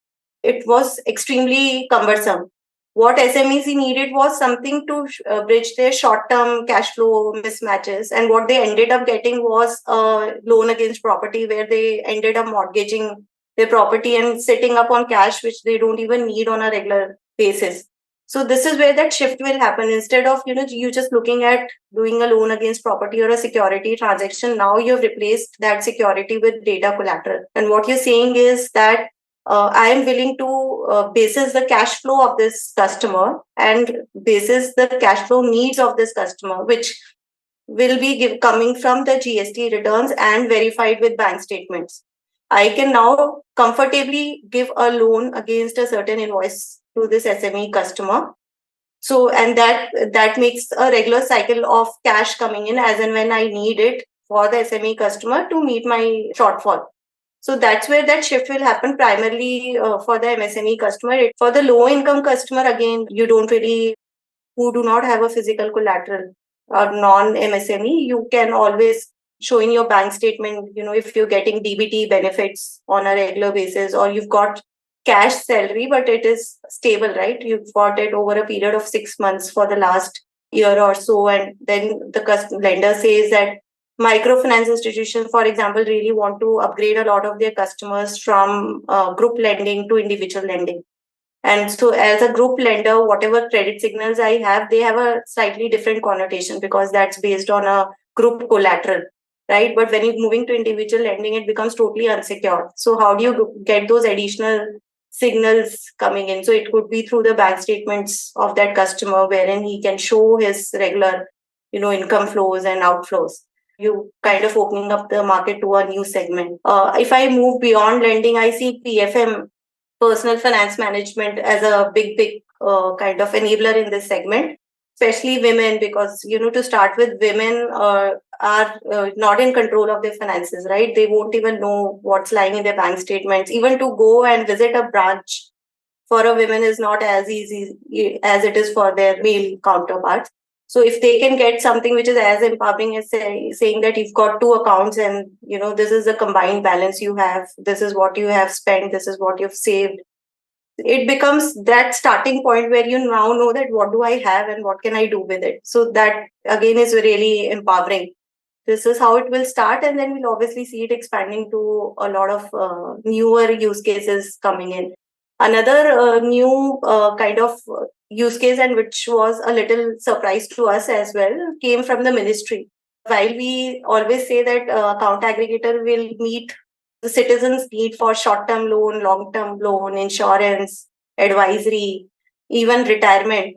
It was extremely cumbersome. What SMEs needed was something to bridge their short-term cash flow mismatches. And what they ended up getting was a loan against property where they ended up mortgaging their property and sitting up on cash, which they don't even need on a regular basis. So this is where that shift will happen. Instead of, you just looking at doing a loan against property or a security transaction, now you've replaced that security with data collateral. And what you're saying is that I am willing to basis the cash flow of this customer and basis the cash flow needs of this customer, which will be coming from the GST returns and verified with bank statements. I can now comfortably give a loan against a certain invoice to this SME customer. So, and that makes a regular cycle of cash coming in as and when I need it for the SME customer to meet my shortfall. So that's where that shift will happen primarily for the MSME customer. For the low income customer, again, who do not have a physical collateral or non-MSME, you can always show in your bank statement, if you're getting DBT benefits on a regular basis, or you've got cash salary, but it is stable, right? You've got it over a period of 6 months for the last year or so. And then the lender says that microfinance institutions, for example, really want to upgrade a lot of their customers from group lending to individual lending. And so as a group lender, whatever credit signals I have, they have a slightly different connotation because that's based on a group collateral, right? But when you're moving to individual lending, it becomes totally unsecured. So how do you get those additional signals coming in? So it could be through the bank statements of that customer, wherein he can show his regular, income flows and outflows. You kind of opening up the market to a new segment. If I move beyond lending, I see PFM, personal finance management, as a big kind of enabler in this segment, especially women, because to start with, women are not in control of their finances, right? They won't even know what's lying in their bank statements. Even to go and visit a branch for a woman is not as easy as it is for their male counterparts. So if they can get something which is as empowering as saying that you've got two accounts and, this is the combined balance you have, this is what you have spent, this is what you've saved, it becomes that starting point where you now know that what do I have and what can I do with it. So that again is really empowering. This is how it will start, and then we'll obviously see it expanding to a lot of newer use cases coming in. Another new kind of use case, and which was a little surprise to us as well, came from the ministry. While we always say that account aggregator will meet the citizens' need for short-term loan, long-term loan, insurance, advisory, even retirement,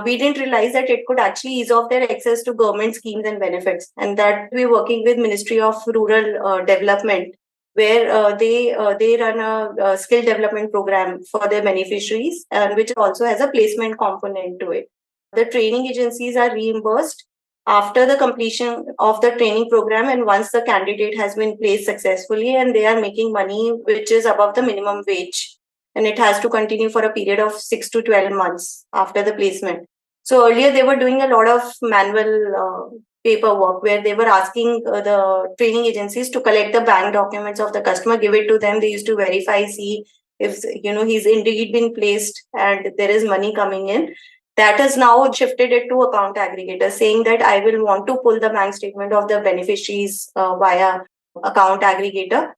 we didn't realize that it could actually ease off their access to government schemes and benefits. And that we're working with Ministry of Rural Development, where they run a skill development program for their beneficiaries, which also has a placement component to it. The training agencies are reimbursed after the completion of the training program, and once the candidate has been placed successfully, and they are making money which is above the minimum wage, and it has to continue for a period of 6 to 12 months after the placement. So earlier they were doing a lot of manual paperwork where they were asking the training agencies to collect the bank documents of the customer, give it to them. They used to verify, see if he's indeed been placed and there is money coming in. That has now shifted it to account aggregator, saying that I will want to pull the bank statement of the beneficiaries via account aggregator.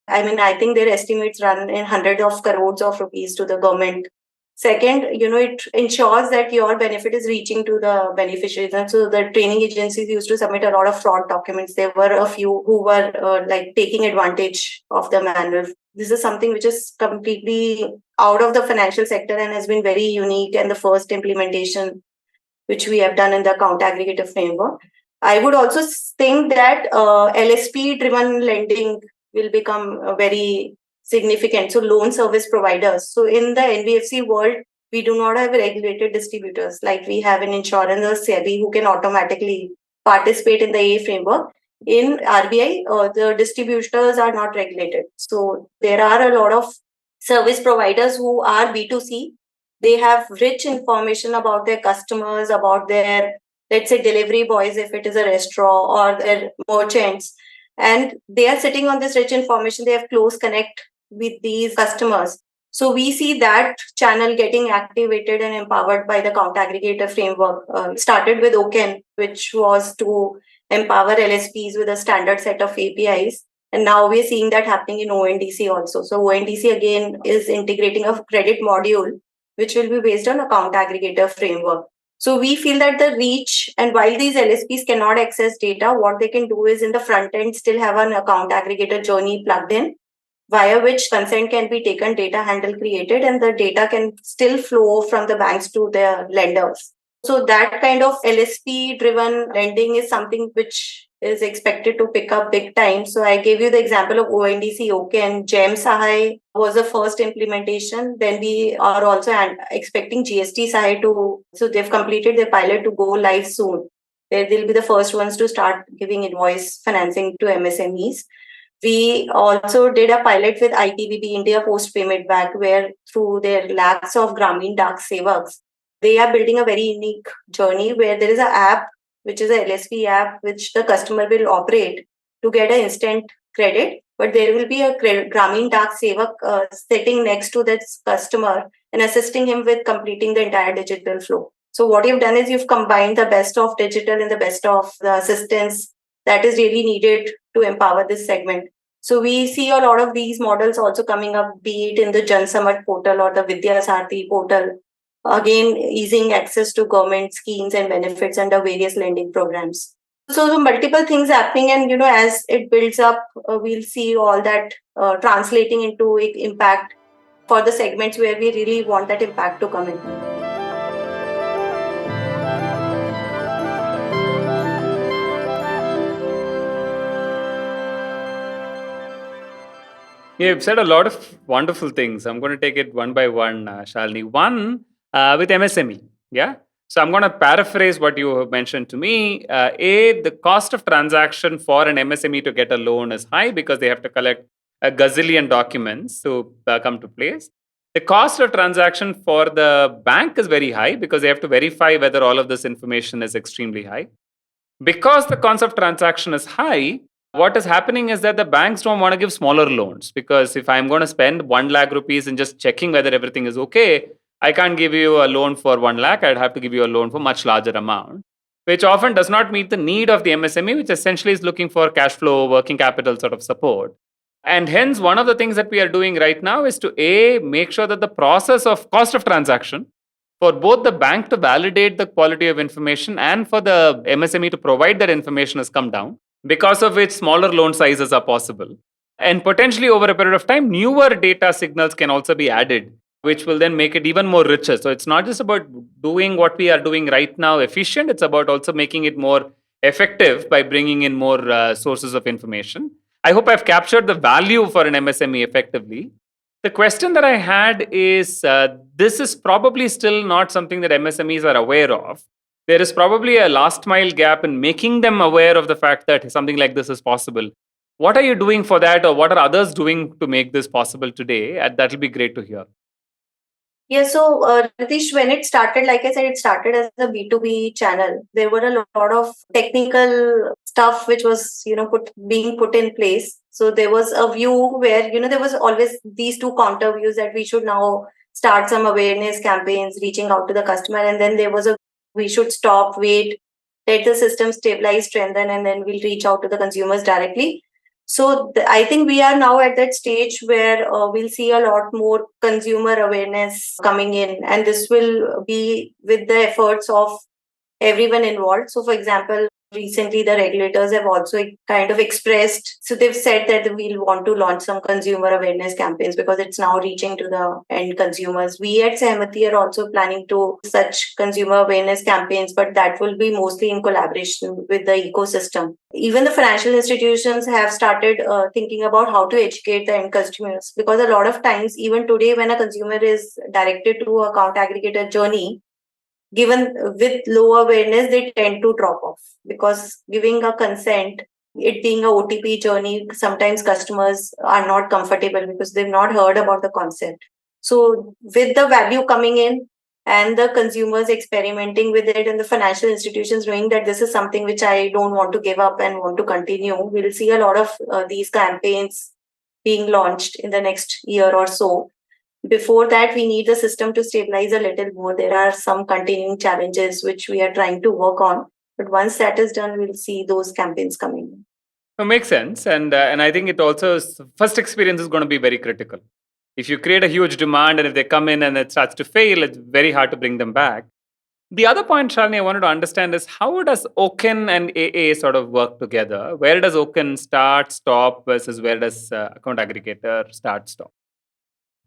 I mean, I think their estimates run in hundreds of crores of rupees to the government. Second, it ensures that your benefit is reaching to the beneficiaries. And so the training agencies used to submit a lot of fraud documents. There were a few who were taking advantage of the manual. This is something which is completely out of the financial sector and has been very unique, and the first implementation which we have done in the account aggregator framework. I would also think that LSP-driven lending will become very significant. So loan service providers. So in the NBFC world, we do not have regulated distributors like we have in insurance or SEBI who can automatically participate in the AA framework. In RBI, the distributors are not regulated. So there are a lot of service providers who are B2C. They have rich information about their customers, about their, let's say, delivery boys, if it is a restaurant, or their merchants. And they are sitting on this rich information. They have close connect with these customers. So we see that channel getting activated and empowered by the Count Aggregator framework. It started with OCEN, which was to empower LSPs with a standard set of APIs. And now we're seeing that happening in ONDC also. So ONDC again is integrating a credit module, which will be based on a Count Aggregator framework. So we feel that the reach, and while these LSPs cannot access data, what they can do is in the front end still have an account aggregator journey plugged in, via which consent can be taken, data handle created, and the data can still flow from the banks to their lenders. So that kind of LSP driven lending is something which is expected to pick up big time. So I gave you the example of ONDC, and GEM Sahai was the first implementation. Then we are also expecting GST Sahai so they've completed their pilot to go live soon. They'll be the first ones to start giving invoice financing to MSMEs. We also did a pilot with IPBB, India Post Payment Bank, where through their lakhs of Grameen Dak Sevaks, they are building a very unique journey where there is an app, which is a LSP app, which the customer will operate to get an instant credit. But there will be a Grameen Dak Sevak sitting next to this customer and assisting him with completing the entire digital flow. So what you've done is you've combined the best of digital and the best of the assistance that is really needed to empower this segment. So we see a lot of these models also coming up, be it in the Jan Samad portal or the Vidya Sarthi portal, again, easing access to government schemes and benefits under various lending programs. So multiple things happening, and as it builds up, we'll see all that translating into impact for the segments where we really want that impact to come in. Yeah, you've said a lot of wonderful things. I'm going to take it one by one, Shalini. One, with MSME. Yeah. So I'm going to paraphrase what you have mentioned to me. The cost of transaction for an MSME to get a loan is high because they have to collect a gazillion documents to come to place. The cost of transaction for the bank is very high because they have to verify whether all of this information is extremely high. Because the cost of transaction is high, what is happening is that the banks don't want to give smaller loans, because if I'm going to spend 1 lakh rupees in just checking whether everything is okay, I can't give you a loan for 1 lakh. I'd have to give you a loan for much larger amount, which often does not meet the need of the MSME, which essentially is looking for cash flow, working capital sort of support. And hence, one of the things that we are doing right now is to make sure that the process of cost of transaction for both the bank to validate the quality of information and for the MSME to provide that information has come down, because of which smaller loan sizes are possible. And potentially over a period of time, newer data signals can also be added, which will then make it even more richer. So it's not just about doing what we are doing right now efficient, it's about also making it more effective by bringing in more sources of information. I hope I've captured the value for an MSME effectively. The question that I had is, this is probably still not something that MSMEs are aware of. There is probably a last mile gap in making them aware of the fact that something like this is possible. What are you doing for that, or what are others doing to make this possible today? That will be great to hear. Yeah, so Ritesh, when it started, like I said, it started as a B2B channel. There were a lot of technical stuff which was, being put in place. So there was a view where, there was always these two counter views that we should now start some awareness campaigns, reaching out to the customer. And then there was we should stop, wait, let the system stabilize, strengthen, and then we'll reach out to the consumers directly. So I think we are now at that stage where we'll see a lot more consumer awareness coming in, and this will be with the efforts of everyone involved. So, for example, recently the regulators have also kind of expressed, so they've said that we'll want to launch some consumer awareness campaigns because it's now reaching to the end consumers. We at Sahamati are also planning to such consumer awareness campaigns, but that will be mostly in collaboration with the ecosystem. Even the financial institutions have started thinking about how to educate the end consumers, because a lot of times, even today, when a consumer is directed to account aggregator journey, given with low awareness, they tend to drop off, because giving a consent, it being a OTP journey, sometimes customers are not comfortable because they've not heard about the concept. So with the value coming in and the consumers experimenting with it and the financial institutions knowing that this is something which I don't want to give up and want to continue, we'll see a lot of these campaigns being launched in the next year or so. Before that, we need the system to stabilize a little more. There are some continuing challenges which we are trying to work on. But once that is done, we'll see those campaigns coming. It makes sense. And I think it also, first experience is going to be very critical. If you create a huge demand and if they come in and it starts to fail, it's very hard to bring them back. The other point, Shalini, I wanted to understand is how does OCEN and AA sort of work together? Where does OCEN start, stop versus where does account aggregator start, stop?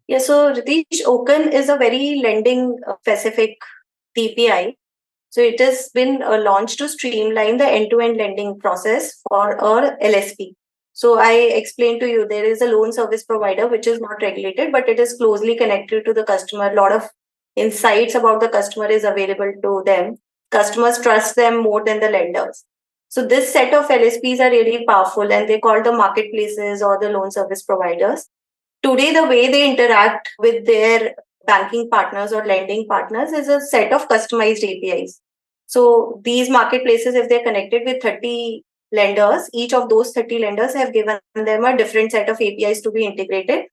Yeah, so Ritesh, OCEN is a very lending specific TPI. So it has been launched to streamline the end-to-end lending process for our LSP. So I explained to you, there is a loan service provider which is not regulated, but it is closely connected to the customer. A lot of insights about the customer is available to them. Customers trust them more than the lenders. So this set of LSPs are really powerful, and they're called the marketplaces or the loan service providers. Today, the way they interact with their banking partners or lending partners is a set of customized APIs. So these marketplaces, if they're connected with 30 lenders, each of those 30 lenders have given them a different set of APIs to be integrated.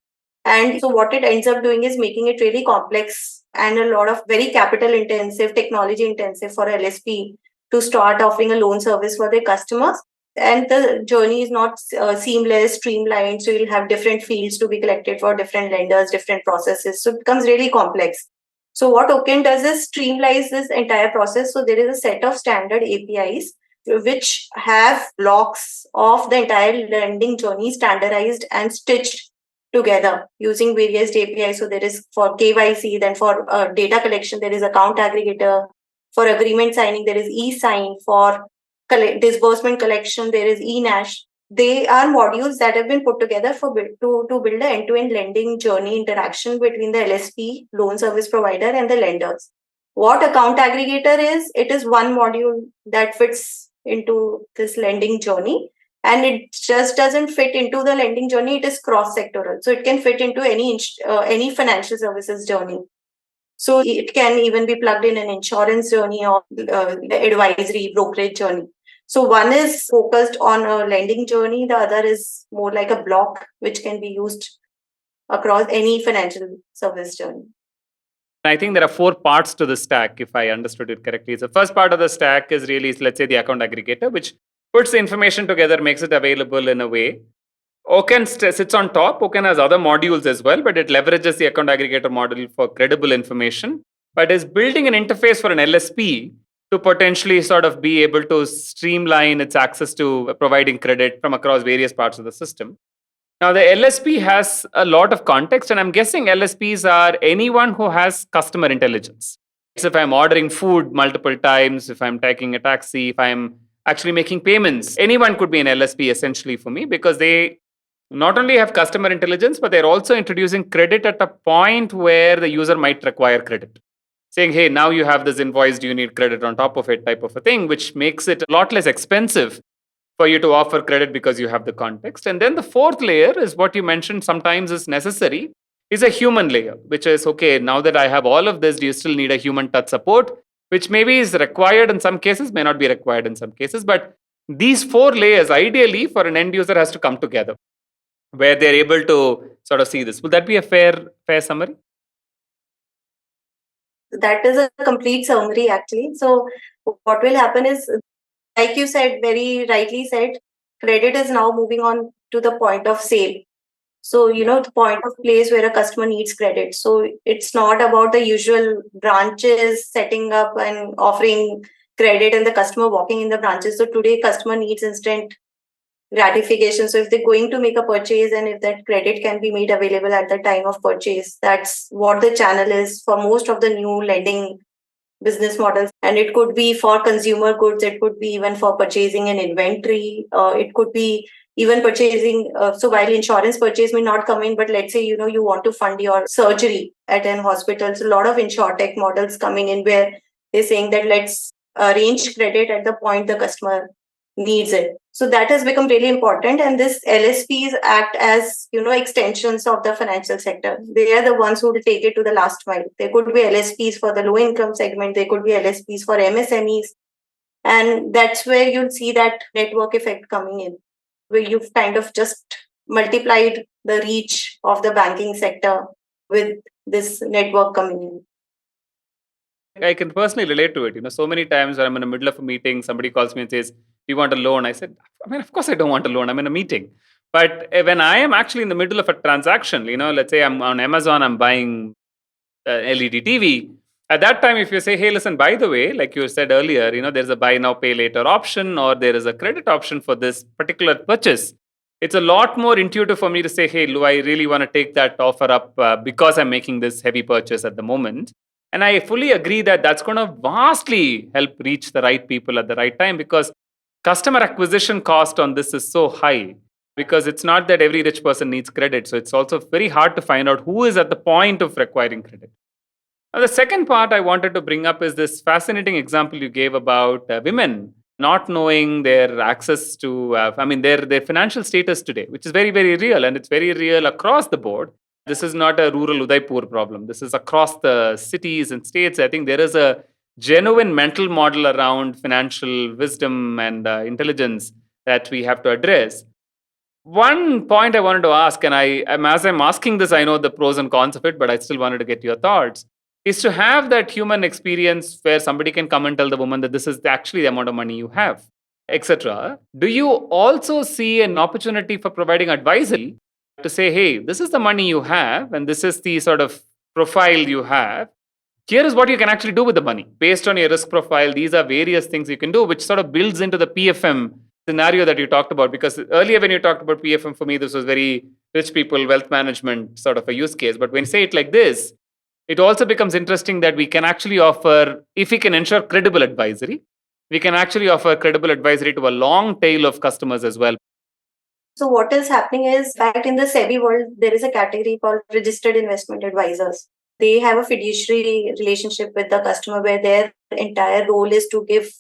And so what it ends up doing is making it really complex and a lot of very capital intensive, technology intensive for LSP to start offering a loan service for their customers. And the journey is not seamless, streamlined. So you'll have different fields to be collected for different lenders, different processes. So it becomes really complex. So what OCEN does is streamlines this entire process. So there is a set of standard APIs which have blocks of the entire lending journey standardized and stitched together using various APIs. So there is for KYC, then for data collection, there is account aggregator. For agreement signing, there is e-sign. For disbursement collection, there is eNash. They are modules that have been put together to build an end-to-end lending journey interaction between the LSP, loan service provider, and the lenders. What account aggregator is, it is one module that fits into this lending journey, and it just doesn't fit into the lending journey. It is cross-sectoral, so it can fit into any financial services journey. So it can even be plugged in an insurance journey or advisory brokerage journey. So one is focused on a lending journey. The other is more like a block, which can be used across any financial service journey. I think there are 4 parts to the stack, if I understood it correctly. The first part of the stack is really, let's say, the account aggregator, which puts the information together, makes it available in a way. OCEN sits on top. OCEN has other modules as well, but it leverages the account aggregator model for credible information, but is building an interface for an LSP to potentially sort of be able to streamline its access to providing credit from across various parts of the system. Now, the LSP has a lot of context, and I'm guessing LSPs are anyone who has customer intelligence. So if I'm ordering food multiple times, if I'm taking a taxi, if I'm actually making payments, anyone could be an LSP essentially for me, because they not only have customer intelligence, but they're also introducing credit at a point where the user might require credit. Saying, hey, now you have this invoice, do you need credit on top of it, type of a thing, which makes it a lot less expensive for you to offer credit because you have the context. And then the fourth layer is what you mentioned sometimes is necessary, is a human layer, which is, okay, now that I have all of this, do you still need a human touch support, which maybe is required in some cases, may not be required in some cases. But these 4 layers, ideally, for an end user has to come together, where they're able to sort of see this. Would that be a fair summary? That is a complete summary, actually. So what will happen is, like you said, very rightly said, credit is now moving on to the point of sale. So, the point of place where a customer needs credit. So it's not about the usual branches setting up and offering credit and the customer walking in the branches. So today customer needs instant gratification. So if they're going to make a purchase and if that credit can be made available at the time of purchase, that's what the channel is for most of the new lending business models. And it could be for consumer goods, it could be even for purchasing an inventory, it could be even purchasing. So while insurance purchase may not come in, but let's say, you want to fund your surgery at an hospital. So a lot of insurtech models coming in where They're saying that let's arrange credit at the point the customer needs it. So that has become really important. And this LSPs act as, extensions of the financial sector. They are the ones who will take it to the last mile. There could be LSPs for the low income segment. There could be LSPs for MSMEs. And that's where you'll see that network effect coming in, where you've kind of just multiplied the reach of the banking sector with this network coming in. I can personally relate to it. So many times when I'm in the middle of a meeting, somebody calls me and says, "Do you want a loan?" I said, of course I don't want a loan. I'm in a meeting. But when I am actually in the middle of a transaction, let's say I'm on Amazon, I'm buying LED TV. At that time, if you say, "Hey, listen, by the way," like you said earlier, there's a buy now, pay later option, or there is a credit option for this particular purchase. It's a lot more intuitive for me to say, "Hey, Lou, I really want to take that offer up because I'm making this heavy purchase at the moment." And I fully agree that that's going to vastly help reach the right people at the right time, because customer acquisition cost on this is so high, because it's not that every rich person needs credit. So it's also very hard to find out who is at the point of requiring credit. Now, the second part I wanted to bring up is this fascinating example you gave about women not knowing their access to, their financial status today, which is very, very real. And it's very real across the board. This is not a rural Udaipur problem. This is across the cities and states. I think there is a genuine mental model around financial wisdom and intelligence that we have to address. One point I wanted to ask, and as I'm asking this, I know the pros and cons of it, but I still wanted to get your thoughts, is to have that human experience where somebody can come and tell the woman that this is actually the amount of money you have, etc. Do you also see an opportunity for providing advisory to say, "Hey, this is the money you have, and this is the sort of profile you have. Here is what you can actually do with the money. Based on your risk profile, these are various things you can do," which sort of builds into the PFM scenario that you talked about. Because earlier when you talked about PFM, for me, this was very rich people, wealth management sort of a use case. But when you say it like this, it also becomes interesting that we can actually offer, if we can ensure credible advisory, we can actually offer credible advisory to a long tail of customers as well. So what is happening is, back in the SEBI world, there is a category called registered investment advisors. They have a fiduciary relationship with the customer where their entire role is to give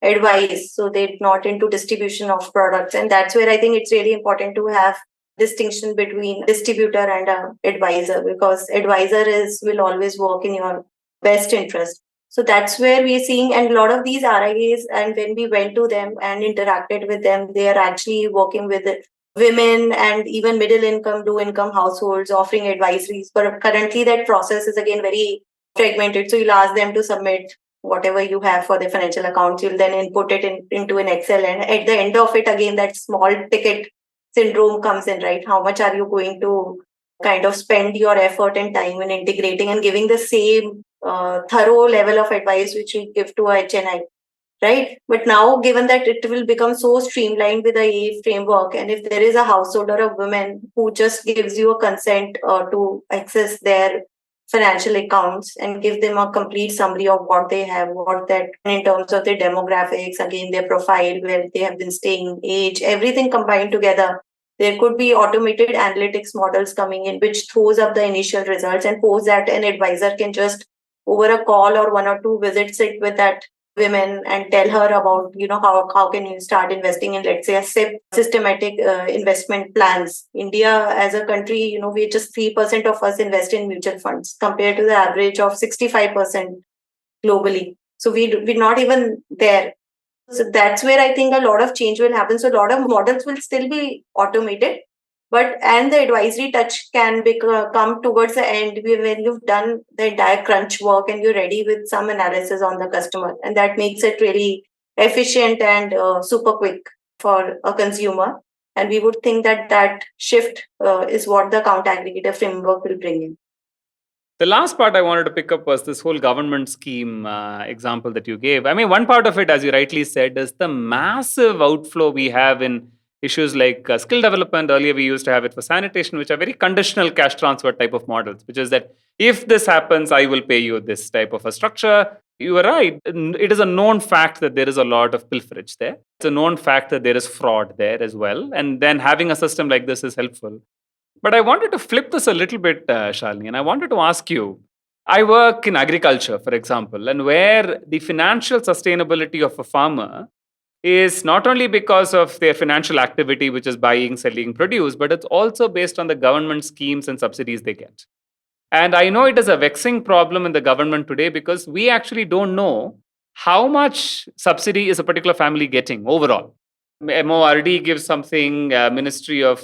advice. So they're not into distribution of products. And that's where I think it's really important to have distinction between distributor and advisor, because advisor will always work in your best interest. So that's where we're seeing, and a lot of these RIAs, and when we went to them and interacted with them, they are actually working with women and even middle income, low income households, offering advisories. But currently that process is again very fragmented. So you'll ask them to submit whatever you have for their financial accounts. You'll then input it into an Excel. And at the end of it, again, that small ticket syndrome comes in, right? How much are you going to kind of spend your effort and time in integrating and giving the same thorough level of advice which we give to a HNI? Right. But now, given that it will become so streamlined with the AA framework, and if there is a household or a woman who just gives you a consent to access their financial accounts and give them a complete summary of what they have, what that in terms of their demographics, again, their profile, where they have been staying, age, everything combined together, there could be automated analytics models coming in, which throws up the initial results, and post that an advisor can just over a call or one or two visits sit with that women and tell her about, how can you start investing in, let's say, a systematic investment plans. India as a country, we just 3% of us invest in mutual funds compared to the average of 65% globally. So we're not even there. So that's where I think a lot of change will happen. So a lot of models will still be automated, and the advisory touch can come towards the end when you've done the entire crunch work and you're ready with some analysis on the customer. And that makes it really efficient and super quick for a consumer. And we would think that shift is what the account aggregator framework will bring in. The last part I wanted to pick up was this whole government scheme example that you gave. I mean, one part of it, as you rightly said, is the massive outflow we have in issues like skill development. Earlier, we used to have it for sanitation, which are very conditional cash transfer type of models, which is that if this happens, I will pay you this type of a structure. You are right. It is a known fact that there is a lot of pilferage there. It's a known fact that there is fraud there as well. And then having a system like this is helpful. But I wanted to flip this a little bit, Shalini, and I wanted to ask you, I work in agriculture, for example, and where the financial sustainability of a farmer is not only because of their financial activity, which is buying, selling produce, but it's also based on the government schemes and subsidies they get. And I know it is a vexing problem in the government today because we actually don't know how much subsidy is a particular family getting overall. MORD gives something, Ministry of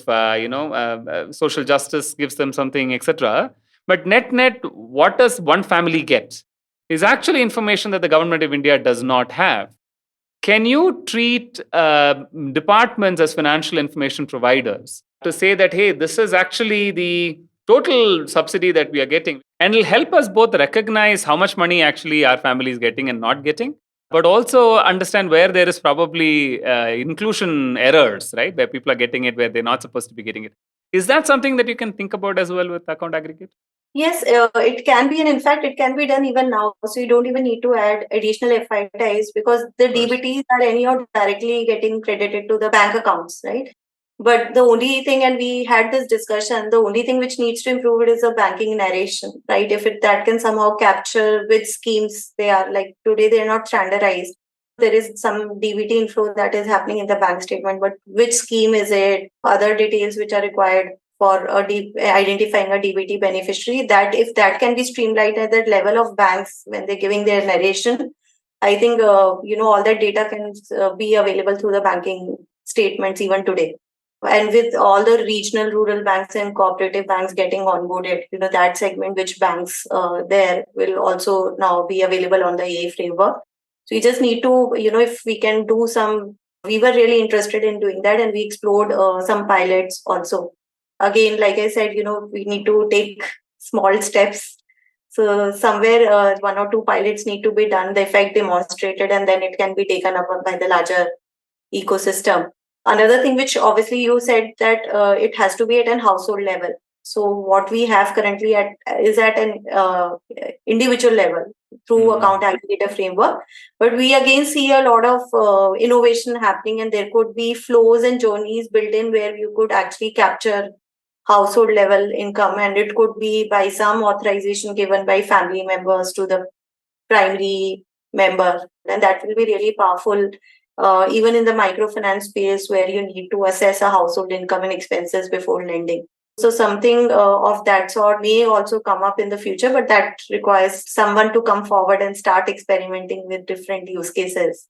Social Justice gives them something, etc. But net, what does one family get? Is actually information that the government of India does not have. Can you treat departments as financial information providers to say that, hey, this is actually the total subsidy that we are getting? And it'll help us both recognize how much money actually our family is getting and not getting, but also understand where there is probably inclusion errors, right? Where people are getting it where they're not supposed to be getting it. Is that something that you can think about as well with account aggregate? Yes, it can be, and in fact, it can be done even now. So you don't even need to add additional FITIs because the DBTs are anyhow directly getting credited to the bank accounts, right? But the only thing, and we had this discussion, the only thing which needs to improve it is the banking narration, right? If that can somehow capture which schemes they are, like today they're not standardized. There is some DBT inflow that is happening in the bank statement, but which scheme is it? Other details which are required for identifying a DBT beneficiary, that if that can be streamlined at the level of banks when they're giving their narration, I think, all that data can be available through the banking statements even today. And with all the regional rural banks and cooperative banks getting onboarded, that segment which banks there will also now be available on the AA framework. So we just need to, if we can do some, we were really interested in doing that and we explored some pilots also. Again, like I said, we need to take small steps. So somewhere one or two pilots need to be done, the effect demonstrated, and then it can be taken up by the larger ecosystem. Another thing which obviously you said that it has to be at an household level. So what we have currently is at an individual level through account aggregator framework. But we again see a lot of innovation happening, and there could be flows and journeys built in where you could actually capture household level income, and it could be by some authorization given by family members to the primary member, and that will be really powerful. Even in the microfinance space where you need to assess a household income and expenses before lending. So something of that sort may also come up in the future, but that requires someone to come forward and start experimenting with different use cases.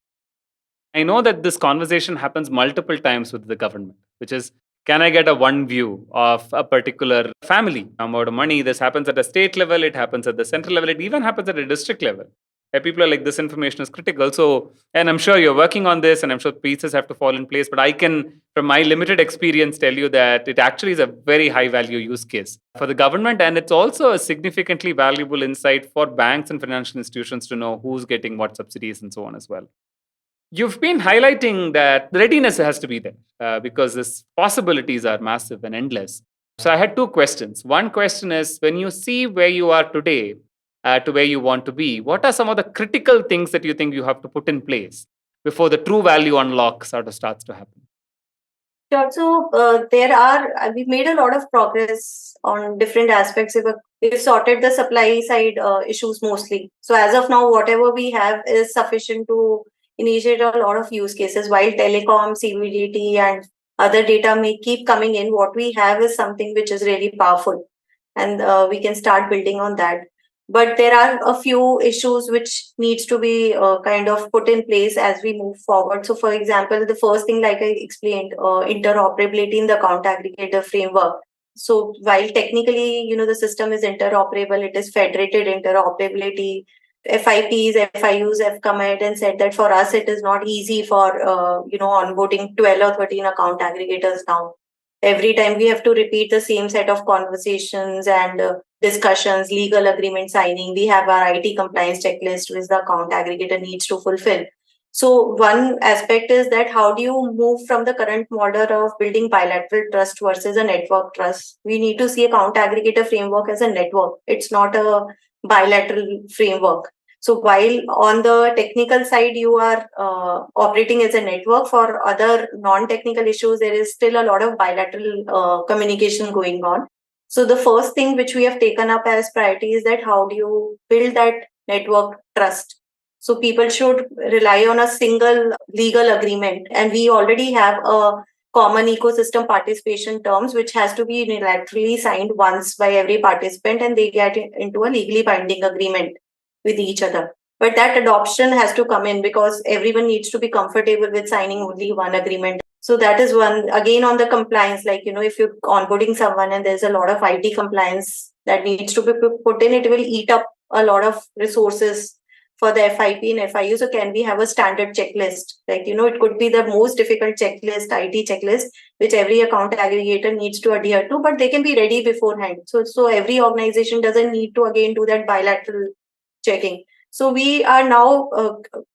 I know that this conversation happens multiple times with the government, which is, can I get a one view of a particular family amount of money? This happens at a state level, it happens at the central level, it even happens at a district level. Where people are like, this information is critical. So, and I'm sure you're working on this, and I'm sure pieces have to fall in place. But I can, from my limited experience, tell you that it actually is a very high value use case for the government. And it's also a significantly valuable insight for banks and financial institutions to know who's getting what subsidies and so on as well. You've been highlighting that the readiness has to be there because these possibilities are massive and endless. So I had two questions. One question is, when you see where you are today to where you want to be, what are some of the critical things that you think you have to put in place before the true value unlock sort of starts to happen? Also, we've made a lot of progress on different aspects. We've sorted the supply side issues mostly. So as of now, whatever we have is sufficient to initiate a lot of use cases. While telecom, CVDT, and other data may keep coming in, what we have is something which is really powerful, and we can start building on that. But there are a few issues which needs to be kind of put in place as we move forward. So, for example, the first thing, like I explained, interoperability in the account aggregator framework. So while technically, the system is interoperable, it is federated interoperability. FIPs, FIUs have come ahead and said that for us, it is not easy for, onboarding 12 or 13 account aggregators now. Every time we have to repeat the same set of conversations and discussions, legal agreement signing. We have our IT compliance checklist which the account aggregator needs to fulfill. So one aspect is that how do you move from the current model of building bilateral trust versus a network trust? We need to see account aggregator framework as a network. It's not a bilateral framework. So while on the technical side, you are operating as a network, for other non-technical issues, there is still a lot of bilateral communication going on. So the first thing which we have taken up as priority is that how do you build that network trust? So people should rely on a single legal agreement, and we already have a common ecosystem participation terms which has to be unilaterally signed once by every participant, and they get into a legally binding agreement with each other. But that adoption has to come in because everyone needs to be comfortable with signing only one agreement. So that is one, again, on the compliance, like, if you're onboarding someone and there's a lot of IT compliance that needs to be put in, it will eat up a lot of resources for the FIP and FIU. So can we have a standard checklist? Like, it could be the most difficult checklist, IT checklist, which every account aggregator needs to adhere to, but they can be ready beforehand. So every organization doesn't need to again do that bilateral checking. So we are now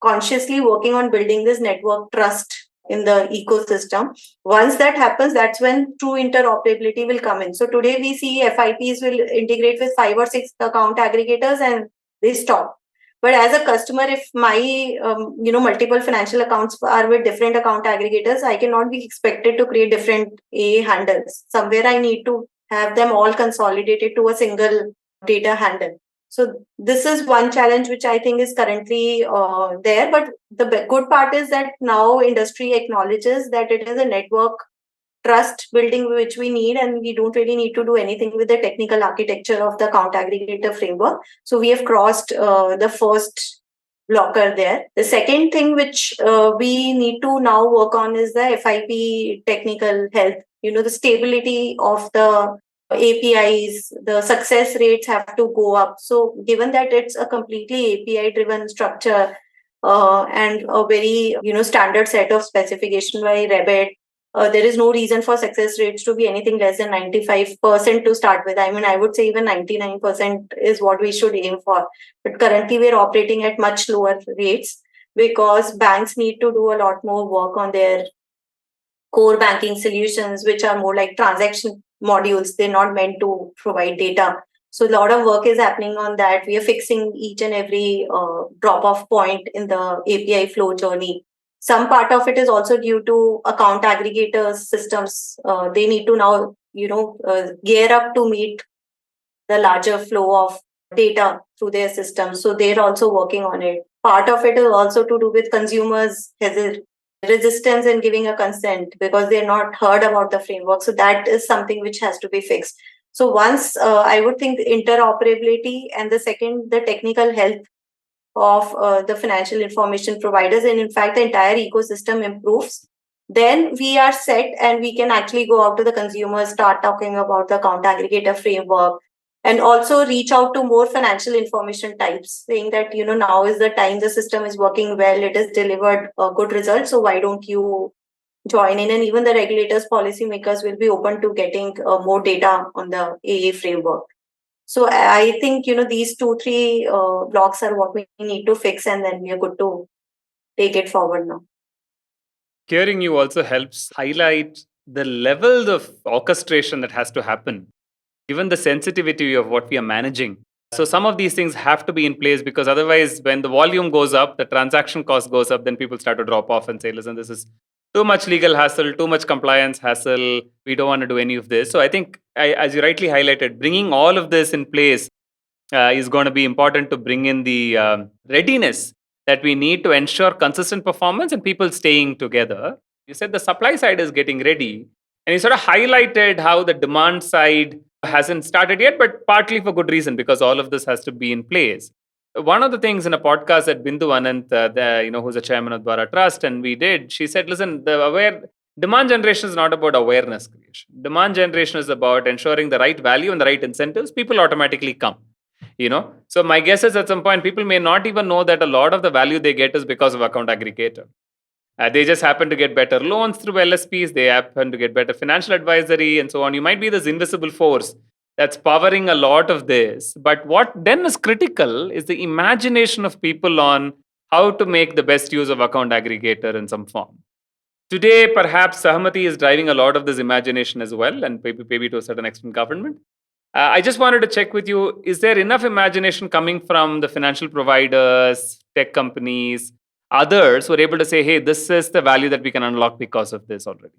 consciously working on building this network trust in the ecosystem. Once that happens, that's when true interoperability will come in. So today we see FIPs will integrate with 5 or 6 account aggregators and they stop. But as a customer, if my multiple financial accounts are with different account aggregators, I cannot be expected to create different AA handles. Somewhere I need to have them all consolidated to a single data handle. So this is one challenge which I think is currently there. But the good part is that now industry acknowledges that it is a network trust building which we need, and we don't really need to do anything with the technical architecture of the account aggregator framework. So we have crossed the first blocker there. The second thing which we need to now work on is the FIP technical health, the stability of the APIs, the success rates have to go up. So given that it's a completely API driven structure and a very standard set of specification by Rebet, there is no reason for success rates to be anything less than 95% to start with. I mean, I would say even 99% is what we should aim for. But currently we're operating at much lower rates because banks need to do a lot more work on their core banking solutions, which are more like transaction modules. They're not meant to provide data. So a lot of work is happening on that. We are fixing each and every drop-off point in the API flow journey. Some part of it is also due to account aggregators systems. They need to now, gear up to meet the larger flow of data through their systems. So they're also working on it. Part of it is also to do with consumers' resistance in giving a consent because they're not heard about the framework. So that is something which has to be fixed. So once I would think interoperability, and the second, the technical health of the financial information providers, and in fact the entire ecosystem improves, then we are set and we can actually go out to the consumers, start talking about the account aggregator framework, and also reach out to more financial information types, saying that now is the time, the system is working well, it has delivered a good result, so why don't you join in? And even the regulators, policymakers will be open to getting more data on the AA framework. So I think, these 2-3 blocks are what we need to fix, and then we are good to take it forward now. Hearing you also helps highlight the levels of orchestration that has to happen, given the sensitivity of what we are managing. So some of these things have to be in place because otherwise, when the volume goes up, the transaction cost goes up, then people start to drop off and say, listen, this is too much legal hassle, too much compliance hassle. We don't want to do any of this. So I think, as you rightly highlighted, bringing all of this in place is going to be important to bring in the readiness that we need to ensure consistent performance and people staying together. You said the supply side is getting ready, and you sort of highlighted how the demand side hasn't started yet, but partly for good reason because all of this has to be in place. One of the things in a podcast that Bindu Anant, who's the chairman of Dwara Trust, and we did, she said, listen, demand generation is not about awareness creation. Demand generation is about ensuring the right value and the right incentives. People automatically come. So my guess is at some point people may not even know that a lot of the value they get is because of account aggregator. They just happen to get better loans through LSPs, they happen to get better financial advisory and so on. You might be this invisible force that's powering a lot of this, but what then is critical is the imagination of people on how to make the best use of account aggregator in some form. Today, perhaps Sahamati is driving a lot of this imagination as well, and maybe to a certain extent government. I just wanted to check with you, is there enough imagination coming from the financial providers, tech companies, others who are able to say, hey, this is the value that we can unlock because of this already?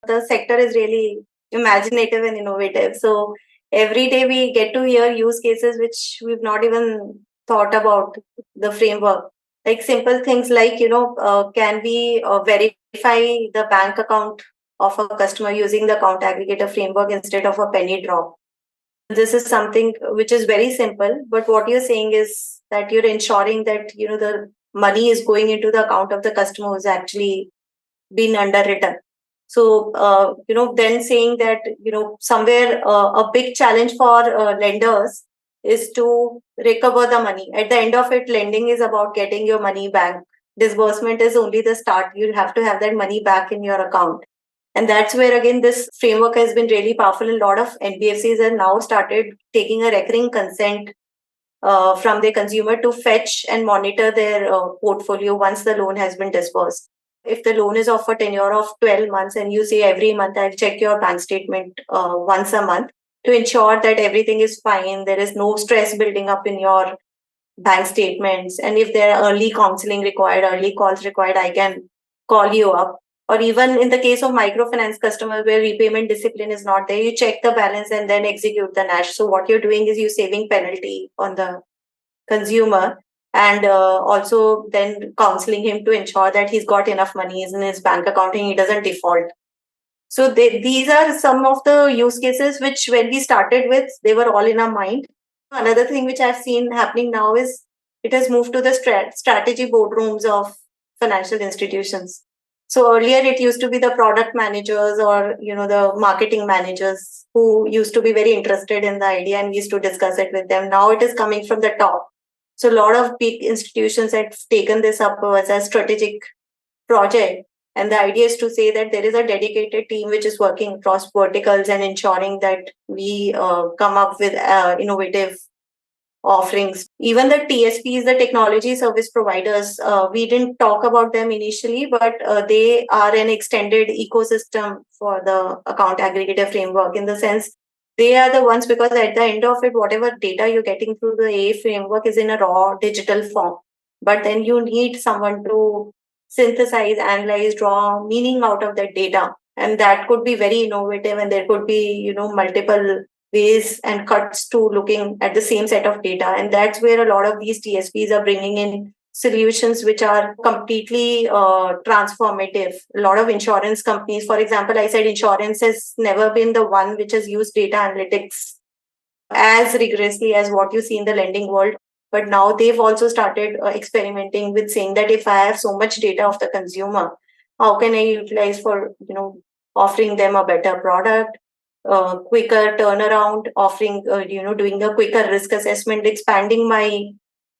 The sector is really imaginative and innovative. So every day we get to hear use cases which we've not even thought about the framework. Like simple things like, can we verify the bank account of a customer using the account aggregator framework instead of a penny drop? This is something which is very simple, but what you're saying is that you're ensuring that, the money is going into the account of the customer who's actually been underwritten. So, then saying that, somewhere a big challenge for lenders is to recover the money. At the end of it, lending is about getting your money back. Disbursement is only the start. You have to have that money back in your account. And that's where, again, this framework has been really powerful. A lot of NBFCs have now started taking a recurring consent from their consumer to fetch and monitor their portfolio once the loan has been disbursed. If the loan is of a tenure of 12 months and you say every month I'll check your bank statement once a month to ensure that everything is fine, there is no stress building up in your bank statements. And if there are early counseling required, early calls required, I can call you up. Or even in the case of microfinance customers where repayment discipline is not there, you check the balance and then execute the NASH. So what you're doing is you're saving penalty on the consumer and also then counseling him to ensure that he's got enough money in his bank account and he doesn't default. So these are some of the use cases which when we started with, they were all in our mind. Another thing which I've seen happening now is it has moved to the strategy boardrooms of financial institutions. So earlier it used to be the product managers or, the marketing managers who used to be very interested in the idea and we used to discuss it with them. Now it is coming from the top. So a lot of big institutions have taken this up as a strategic project. And the idea is to say that there is a dedicated team which is working across verticals and ensuring that we come up with innovative offerings. Even the TSPs, the technology service providers, we didn't talk about them initially, but they are an extended ecosystem for the account aggregator framework in the sense they are the ones because at the end of it, whatever data you're getting through the AA framework is in a raw digital form. But then you need someone to synthesize, analyze, draw meaning out of that data. And that could be very innovative and there could be, multiple ways and cuts to looking at the same set of data. And that's where a lot of these TSPs are bringing in solutions which are completely transformative. A lot of insurance companies, for example, I said insurance has never been the one which has used data analytics as rigorously as what you see in the lending world. But now they've also started experimenting with saying that if I have so much data of the consumer, how can I utilize for, offering them a better product, quicker turnaround, offering, doing a quicker risk assessment, expanding my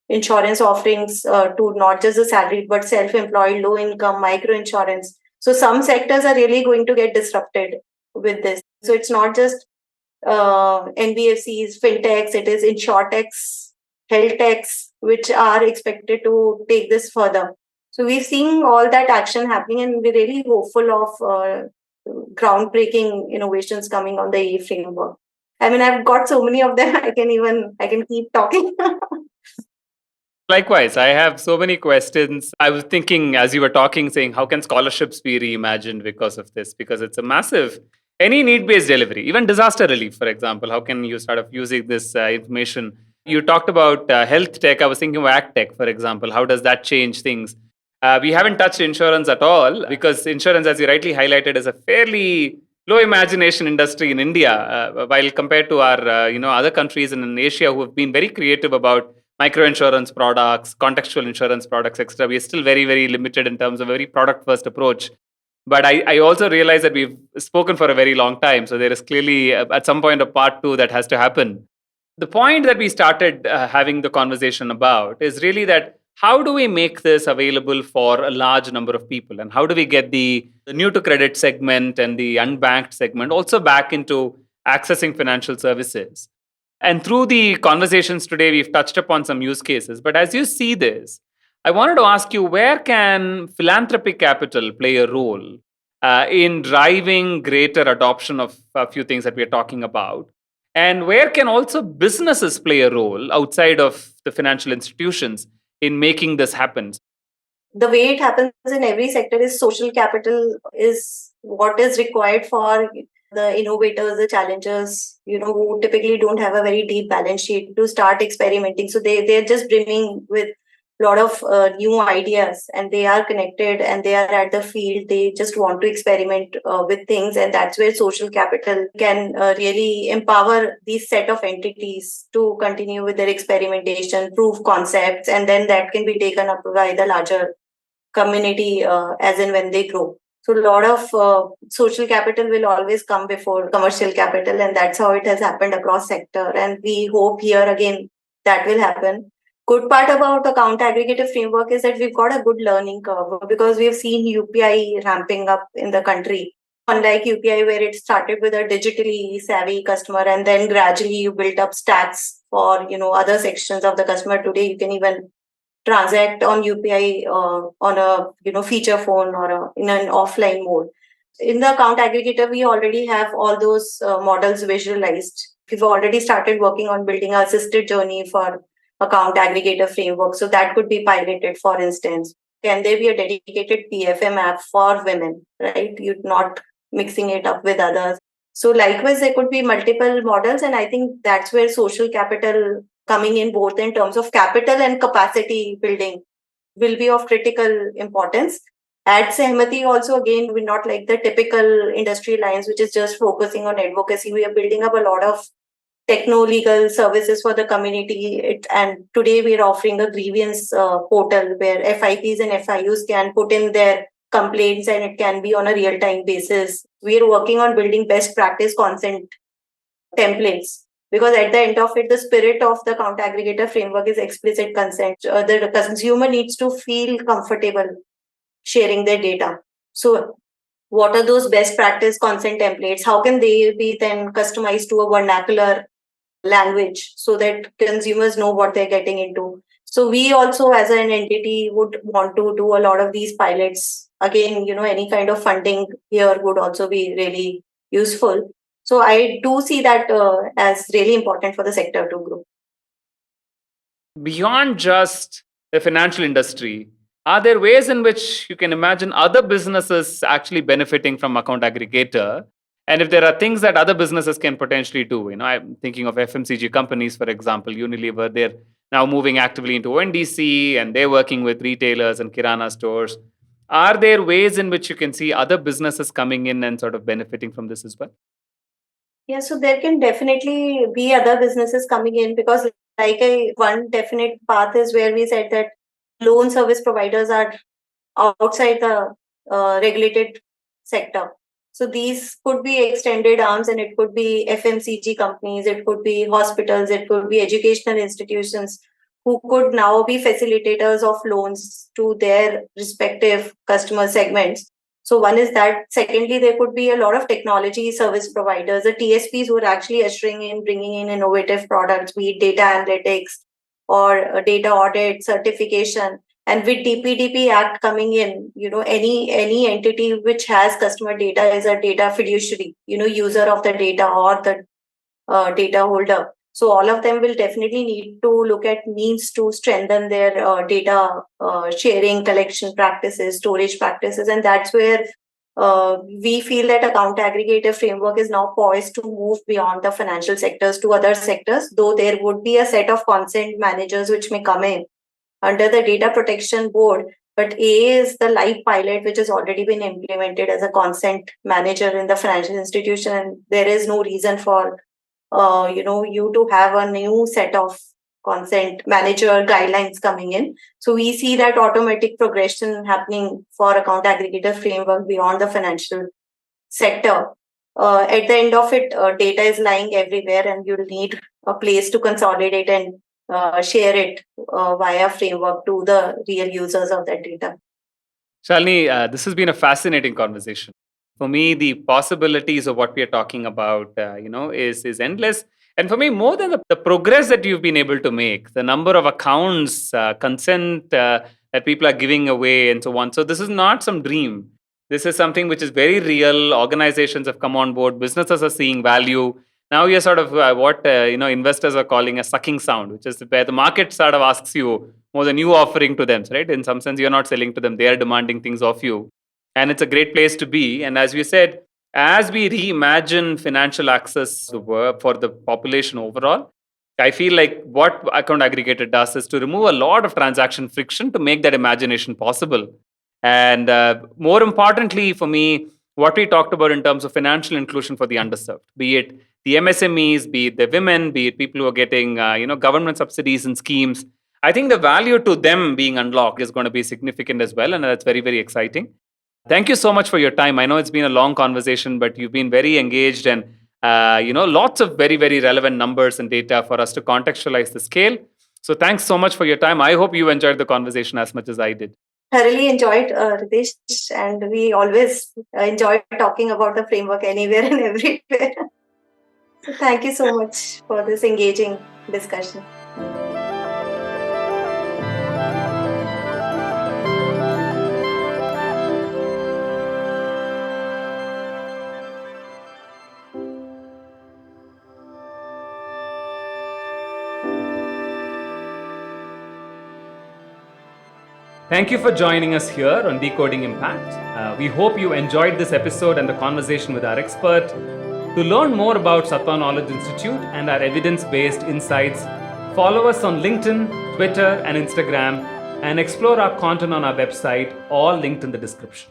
insurance offerings to not just the salaried, but self-employed, low income, micro insurance. So some sectors are really going to get disrupted with this. So it's not just NBFCs, fintechs, it is insurtechs, health techs, which are expected to take this further. So we're seeing all that action happening and we're really hopeful of groundbreaking innovations coming on the A framework. I mean, I've got so many of them, I can keep talking. Likewise, I have so many questions. I was thinking as you were talking, saying, how can scholarships be reimagined because of this? Because it's a massive, any need based delivery, even disaster relief, for example. How can you start using this information? You talked about health tech. I was thinking of ag tech, for example. How does that change things? We haven't touched insurance at all because insurance, as you rightly highlighted, is a fairly low imagination industry in India, while compared to our other countries in Asia who have been very creative about micro insurance products, contextual insurance products, etc. We are still very, very limited in terms of a very product first approach. But I also realize that we've spoken for a very long time. So there is clearly at some point a part two that has to happen. The point that we started having the conversation about is really that how do we make this available for a large number of people? And how do we get the new to credit segment and the unbanked segment also back into accessing financial services? And through the conversations today, we've touched upon some use cases. But as you see this, I wanted to ask you, where can philanthropic capital play a role in driving greater adoption of a few things that we're talking about? And where can also businesses play a role outside of the financial institutions in making this happen? The way it happens in every sector is social capital is what is required for the innovators, the challengers, who typically don't have a very deep balance sheet to start experimenting. So they're just brimming with a lot of new ideas, and they are connected and they are at the field. They just want to experiment with things. And that's where social capital can really empower these set of entities to continue with their experimentation, prove concepts, and then that can be taken up by the larger community as and when they grow. So a lot of social capital will always come before commercial capital, and that's how it has happened across sector. And we hope here again that will happen. Good part about account aggregator framework is that we've got a good learning curve because we've seen UPI ramping up in the country. Unlike UPI, where it started with a digitally savvy customer and then gradually you built up stacks for other sections of the customer. Today you can even transact on UPI on a feature phone or in an offline mode. In the account aggregator, we already have all those models visualized. We've already started working on building our assisted journey for account aggregator framework. So that could be piloted, for instance. Can there be a dedicated PFM app for women, right? You're not mixing it up with others. So likewise, there could be multiple models. And I think that's where social capital coming in both in terms of capital and capacity building will be of critical importance. At Sahamati also, again, we're not like the typical industry lines, which is just focusing on advocacy. We are building up a lot of techno-legal services for the community. And today we're offering a grievance portal where FIPs and FIUs can put in their complaints and it can be on a real-time basis. We're working on building best practice consent templates, because at the end of it, the spirit of the account aggregator framework is explicit consent. The consumer needs to feel comfortable sharing their data. So what are those best practice consent templates? How can they be then customized to a vernacular language so that consumers know what they're getting into? So we also as an entity would want to do a lot of these pilots. Again, any kind of funding here would also be really useful. So I do see that as really important for the sector to grow. Beyond just the financial industry, are there ways in which you can imagine other businesses actually benefiting from account aggregator? And if there are things that other businesses can potentially do, I'm thinking of FMCG companies, for example, Unilever, they're now moving actively into ONDC and they're working with retailers and Kirana stores. Are there ways in which you can see other businesses coming in and sort of benefiting from this as well? Yeah, so there can definitely be other businesses coming in, because one definite path is where we said that loan service providers are outside the regulated sector. So these could be extended arms, and it could be FMCG companies, it could be hospitals, it could be educational institutions who could now be facilitators of loans to their respective customer segments. So one is that. Secondly, there could be a lot of technology service providers, the TSPs, who are actually ushering in, bringing in innovative products, be it data analytics or data audit, certification. And with DPDP Act coming in, any entity which has customer data is a data fiduciary, user of the data or the data holder. So all of them will definitely need to look at means to strengthen their data sharing, collection practices, storage practices. And that's where we feel that account aggregator framework is now poised to move beyond the financial sectors to other sectors, though there would be a set of consent managers which may come in under the data protection board. But A is the live pilot, which has already been implemented as a consent manager in the financial institution. And there is no reason for you to have a new set of consent manager guidelines coming in. So we see that automatic progression happening for account aggregator framework beyond the financial sector. At the end of it, data is lying everywhere, and you'll need a place to consolidate and share it via framework to the real users of that data. Shalini, this has been a fascinating conversation. For me, the possibilities of what we are talking about, is endless. And for me, more than the progress that you've been able to make, the number of accounts, consent that people are giving away, and so on. So this is not some dream. This is something which is very real. Organizations have come on board. Businesses are seeing value. Now you're sort of what investors are calling a sucking sound, which is where the market sort of asks you more than you offering to them, right? In some sense, you're not selling to them; they are demanding things of you, and it's a great place to be. And as we said, as we reimagine financial access for the population overall, I feel like what Account Aggregator does is to remove a lot of transaction friction to make that imagination possible. And more importantly, for me, what we talked about in terms of financial inclusion for the underserved, be it the MSMEs, be it the women, be it people who are getting government subsidies and schemes. I think the value to them being unlocked is going to be significant as well, and that's very, very exciting. Thank you so much for your time. I know it's been a long conversation, but you've been very engaged and lots of very, very relevant numbers and data for us to contextualize the scale. So thanks so much for your time. I hope you enjoyed the conversation as much as I did. Thoroughly enjoyed, Ritesh, and we always enjoy talking about the framework anywhere and everywhere. So thank you so much for this engaging discussion. Thank you for joining us here on Decoding Impact. We hope you enjoyed this episode and the conversation with our expert. To learn more about Sattva Knowledge Institute and our evidence-based insights, follow us on LinkedIn, Twitter, and Instagram, and explore our content on our website, all linked in the description.